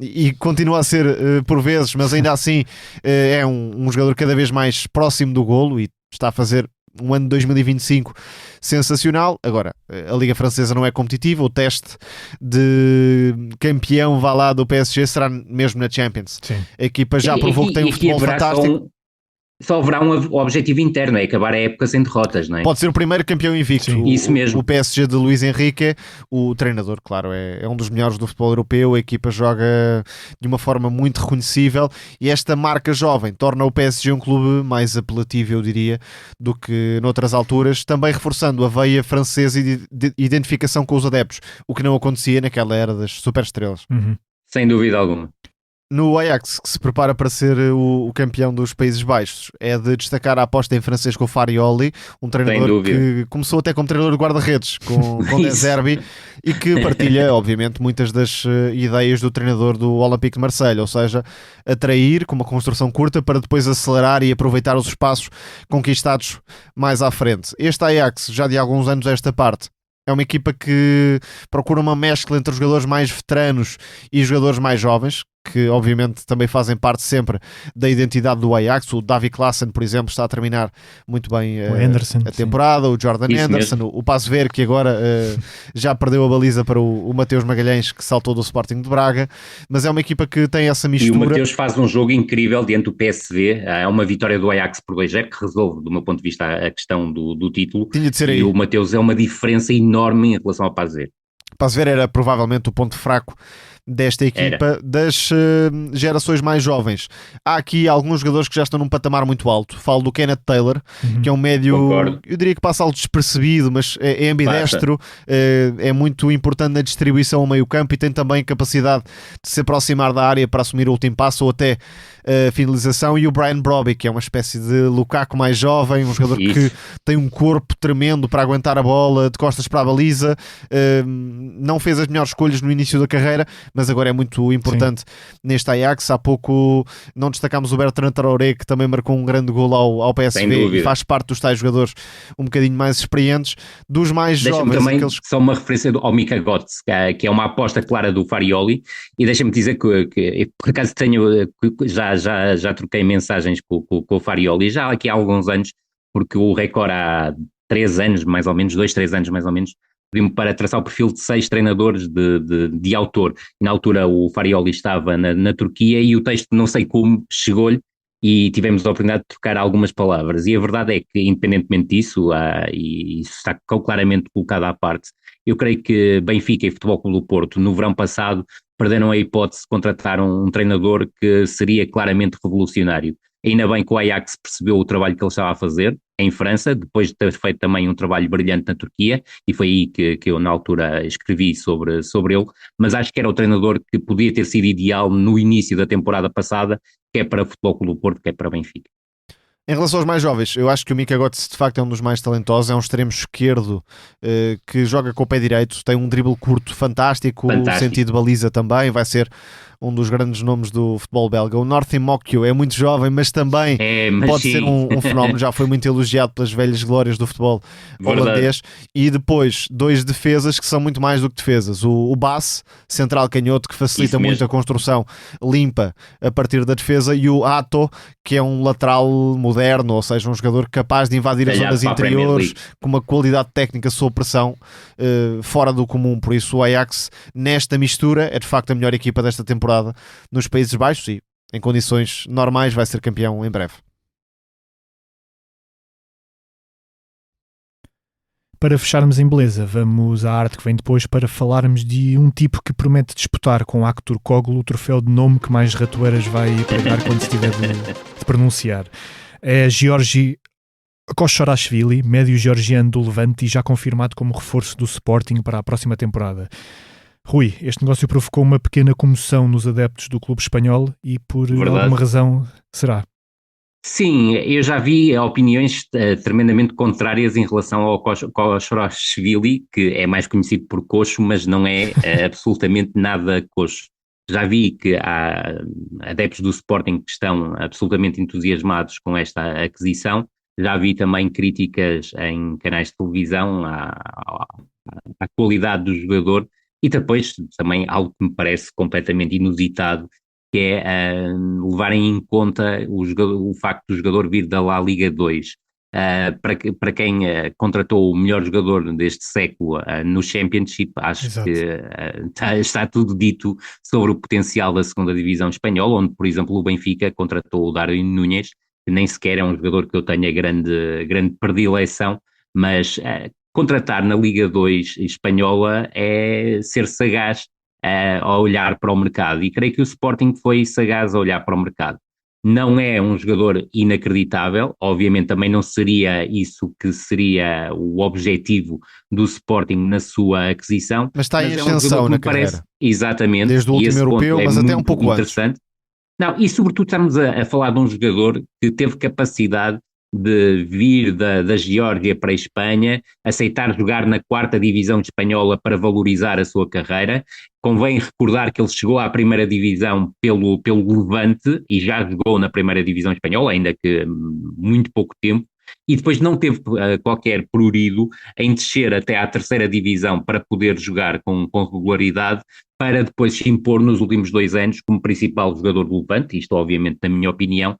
e continua a ser por vezes, mas ainda assim é um jogador cada vez mais próximo do golo e está a fazer um ano de 2025 sensacional. Agora, a Liga Francesa não é competitiva, o teste de campeão vá lá do PSG será mesmo na Champions. Sim. A equipa já provou que tem um futebol fantástico. Só haverá um objetivo interno, é acabar a época sem derrotas, não é? Pode ser o primeiro campeão invicto. Isso mesmo. O PSG de Luís Henrique, o treinador, claro, é um dos melhores do futebol europeu. A equipa joga de uma forma muito reconhecível e esta marca jovem torna o PSG um clube mais apelativo, eu diria, do que noutras alturas, também reforçando a veia francesa e de identificação com os adeptos, o que não acontecia naquela era das superestrelas. Sem dúvida alguma. No Ajax, que se prepara para ser o campeão dos Países Baixos, é de destacar a aposta em Francesco Farioli, um treinador que começou até como treinador de guarda-redes com De Zerbi e que partilha, obviamente, muitas das ideias do treinador do Olympique de Marseille, ou seja, atrair com uma construção curta para depois acelerar e aproveitar os espaços conquistados mais à frente. Este Ajax, já de alguns anos a esta parte, é uma equipa que procura uma mescla entre os jogadores mais veteranos e os jogadores mais jovens, que obviamente também fazem parte sempre da identidade do Ajax. O Davy Klaassen, por exemplo, está a terminar muito bem a temporada, o Jordan Henderson, o Pasveer, que agora já perdeu a baliza para o Mateus Magalhães, que saltou do Sporting de Braga, mas é uma equipa que tem essa mistura. E o Mateus faz um jogo incrível diante do PSV, é uma vitória do Ajax por 2-0 que resolve, do meu ponto de vista, a questão do título. Tinha de ser e aí. O Mateus é uma diferença enorme em relação ao Pasveer. Pasveer era provavelmente o ponto fraco desta equipa, das gerações mais jovens. Há aqui alguns jogadores que já estão num patamar muito alto. Falo do Kenneth Taylor, que é um médio, eu diria que passa algo despercebido, mas é ambidestro, é muito importante na distribuição ao meio campo e tem também capacidade de se aproximar da área para assumir o último passo ou até a finalização. E o Brian Brobby, que é uma espécie de Lukaku mais jovem, um jogador que tem um corpo tremendo para aguentar a bola de costas para a baliza. Não fez as melhores escolhas no início da carreira, mas agora é muito importante neste Ajax. Há pouco não destacámos o Bertrand Traoré, que também marcou um grande gol ao PSV e faz parte dos tais jogadores um bocadinho mais experientes. Dos mais jovens, também só uma referência ao Mika Götze, que é uma aposta clara do Farioli, e deixa-me dizer que por acaso já troquei mensagens com o Farioli já aqui há alguns anos, porque o Record há 3 anos mais ou menos, 2-3 anos mais ou menos, pediu-me para traçar o perfil de 6 treinadores de autor. E na altura o Farioli estava na Turquia e o texto, não sei como, chegou-lhe e tivemos a oportunidade de trocar algumas palavras. E a verdade é que, independentemente disso, e isso está claramente colocado à parte, eu creio que Benfica e Futebol Clube do Porto, no verão passado, perderam a hipótese de contratar um treinador que seria claramente revolucionário. Ainda bem que o Ajax percebeu o trabalho que ele estava a fazer em França, depois de ter feito também um trabalho brilhante na Turquia, e foi aí que eu na altura escrevi sobre ele, mas acho que era o treinador que podia ter sido ideal no início da temporada passada, quer para o Futebol Clube do Porto, quer para o Benfica. Em relação aos mais jovens, eu acho que o Mika Götze de facto é um dos mais talentosos, é um extremo esquerdo que joga com o pé direito, tem um drible curto fantástico. O sentido de baliza também, vai ser um dos grandes nomes do futebol belga. O Northin Mokyo é muito jovem, mas também pode ser um fenómeno, já foi muito elogiado pelas velhas glórias do futebol holandês. E depois, 2 defesas que são muito mais do que defesas. O Bass, central canhoto, que facilita muito a construção limpa a partir da defesa, e o Ato, que é um lateral moderno, ou seja, um jogador capaz de invadir as zonas interiores, com uma qualidade técnica sob pressão fora do comum. Por isso o Ajax, nesta mistura, é de facto a melhor equipa desta temporada nos Países Baixos e, em condições normais, vai ser campeão em breve. Para fecharmos em beleza, vamos à arte que vem depois para falarmos de um tipo que promete disputar com Aktürk Koglu o troféu de nome que mais ratoeiras vai pegar quando se tiver de pronunciar. É Georgi Koshorashvili, médio georgiano do Levante e já confirmado como reforço do Sporting para a próxima temporada. Rui, este negócio provocou uma pequena comoção nos adeptos do clube espanhol e por alguma razão será? Sim, eu já vi opiniões tremendamente contrárias em relação ao Koshorashvili, que é mais conhecido por coxo, mas não é absolutamente nada coxo. Já vi que há adeptos do Sporting que estão absolutamente entusiasmados com esta aquisição. Já vi também críticas em canais de televisão à qualidade do jogador. E depois também algo que me parece completamente inusitado, que é levarem em conta o facto do jogador vir da La Liga 2. Para quem contratou o melhor jogador deste século no Championship, acho Exato. Que está tudo dito sobre o potencial da segunda divisão espanhola, onde, por exemplo, o Benfica contratou o Darwin Núñez, que nem sequer é um jogador que eu tenha grande predileção, mas contratar na Liga 2 espanhola é ser sagaz a olhar para o mercado, e creio que o Sporting foi sagaz a olhar para o mercado. Não é um jogador inacreditável, obviamente também não seria isso que seria o objetivo do Sporting na sua aquisição. Mas está em ascensão na carreira. Exatamente. Desde o último europeu, mas até um pouco interessante. Não, e sobretudo estamos a falar de um jogador que teve capacidade de vir da Geórgia para a Espanha, aceitar jogar na 4ª divisão espanhola para valorizar a sua carreira. Convém recordar que ele chegou à 1ª divisão pelo Levante e já jogou na 1ª divisão espanhola, ainda que muito pouco tempo, e depois não teve qualquer prurido em descer até à 3ª divisão para poder jogar com regularidade, para depois se impor nos últimos 2 anos como principal jogador do Levante, isto obviamente na minha opinião,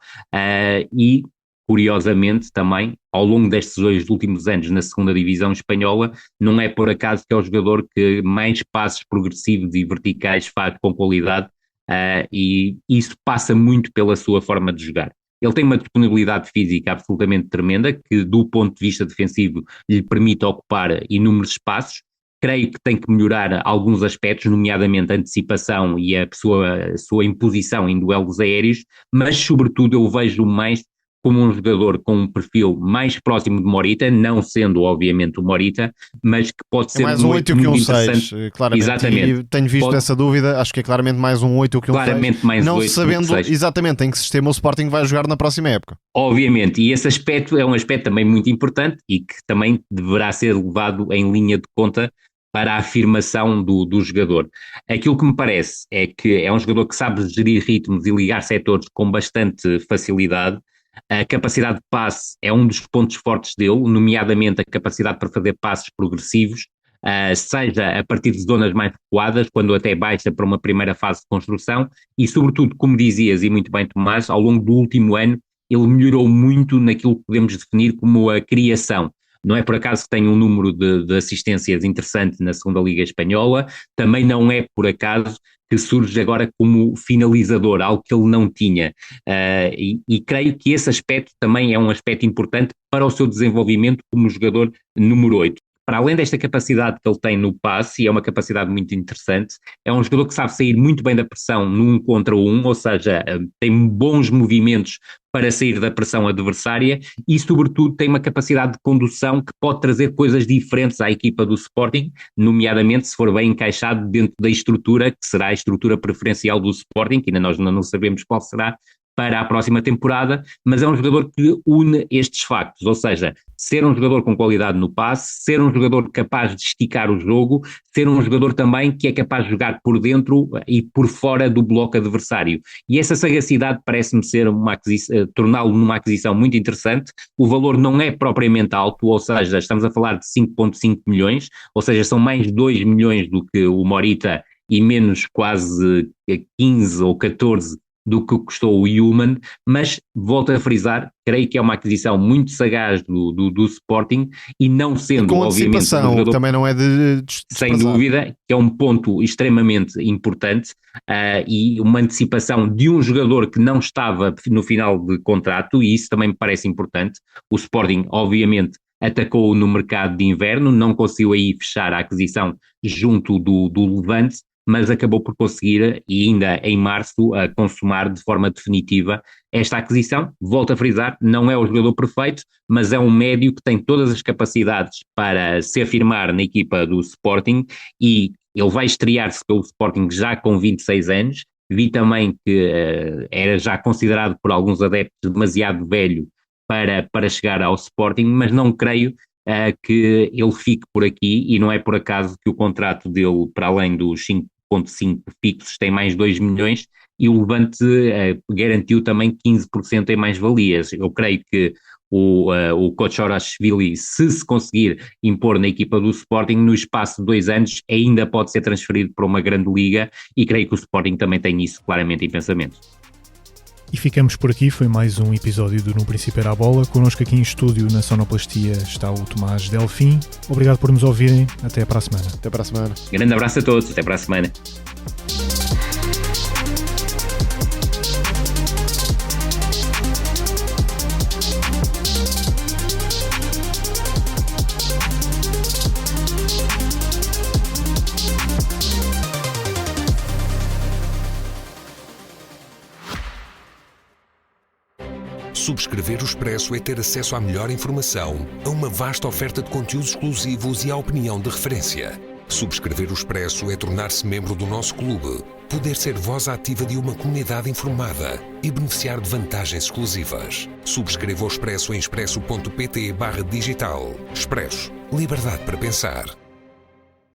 e curiosamente também, ao longo destes 2 últimos anos na 2ª divisão espanhola, não é por acaso que é o jogador que mais passes progressivos e verticais faz com qualidade, e isso passa muito pela sua forma de jogar. Ele tem uma disponibilidade física absolutamente tremenda, que do ponto de vista defensivo lhe permite ocupar inúmeros espaços. Creio que tem que melhorar alguns aspectos, nomeadamente a antecipação e a sua imposição em duelos aéreos, mas sobretudo eu vejo mais como um jogador com um perfil mais próximo de Morita, não sendo obviamente o Morita, mas que pode ser mais um 8 que um 6, claramente. Exatamente. E tenho visto essa dúvida, acho que é claramente mais um 8 que um 6. Claramente mais não 8 sabendo que 6. Exatamente em que sistema o Sporting vai jogar na próxima época. Obviamente, e esse aspecto é um aspecto também muito importante e que também deverá ser levado em linha de conta para a afirmação do jogador. Aquilo que me parece é que é um jogador que sabe gerir ritmos e ligar setores com bastante facilidade. A capacidade de passe é um dos pontos fortes dele, nomeadamente a capacidade para fazer passes progressivos, seja a partir de zonas mais recuadas, quando até baixa para uma primeira fase de construção, e sobretudo, como dizias e muito bem Tomás, ao longo do último ano ele melhorou muito naquilo que podemos definir como a criação. Não é por acaso que tem um número de assistências interessante na 2ª Liga Espanhola, também não é por acaso que surge agora como finalizador, algo que ele não tinha, e creio que esse aspecto também é um aspecto importante para o seu desenvolvimento como jogador número 8. Para além desta capacidade que ele tem no passe, e é uma capacidade muito interessante, é um jogador que sabe sair muito bem da pressão no 1 contra 1, ou seja, tem bons movimentos para sair da pressão adversária e, sobretudo, tem uma capacidade de condução que pode trazer coisas diferentes à equipa do Sporting, nomeadamente se for bem encaixado dentro da estrutura, que será a estrutura preferencial do Sporting, que ainda nós não sabemos qual será, para a próxima temporada, mas é um jogador que une estes factos, ou seja, ser um jogador com qualidade no passe, ser um jogador capaz de esticar o jogo, ser um jogador também que é capaz de jogar por dentro e por fora do bloco adversário. E essa sagacidade parece-me ser torná-lo numa aquisição muito interessante. O valor não é propriamente alto, ou seja, estamos a falar de 5,5 milhões, ou seja, são mais 2 milhões do que o Morita e menos quase 15 ou 14 do que custou o Human, mas volto a frisar, creio que é uma aquisição muito sagaz do Sporting e não sendo, com obviamente, um jogador, também não é de sem dúvida, que é um ponto extremamente importante, e uma antecipação de um jogador que não estava no final de contrato, e isso também me parece importante. O Sporting, obviamente, atacou no mercado de inverno, não conseguiu aí fechar a aquisição junto do Levante, mas acabou por conseguir, e ainda em março, a consumar de forma definitiva esta aquisição. Volto a frisar, não é o jogador perfeito, mas é um médio que tem todas as capacidades para se afirmar na equipa do Sporting, e ele vai estrear-se pelo Sporting já com 26 anos. Vi também que era já considerado por alguns adeptos demasiado velho para chegar ao Sporting, mas não creio que ele fique por aqui, e não é por acaso que o contrato dele, para além dos 5,5 fixos, tem mais 2 milhões, e o Levante garantiu também 15% em mais-valias. Eu creio que o Kotxarashvili, se conseguir impor na equipa do Sporting, no espaço de 2 anos, ainda pode ser transferido para uma grande liga, e creio que o Sporting também tem isso claramente em pensamento. E ficamos por aqui, foi mais um episódio do No Princípio Era a Bola. Connosco aqui em estúdio na Sonoplastia está o Tomás Delfim. Obrigado por nos ouvirem, até para a semana. Até para a semana. Grande abraço a todos, até para a semana. Subscrever o Expresso é ter acesso à melhor informação, a uma vasta oferta de conteúdos exclusivos e à opinião de referência. Subscrever o Expresso é tornar-se membro do nosso clube, poder ser voz ativa de uma comunidade informada e beneficiar de vantagens exclusivas. Subscreva o Expresso em expresso.pt/digital. Expresso. Liberdade para pensar.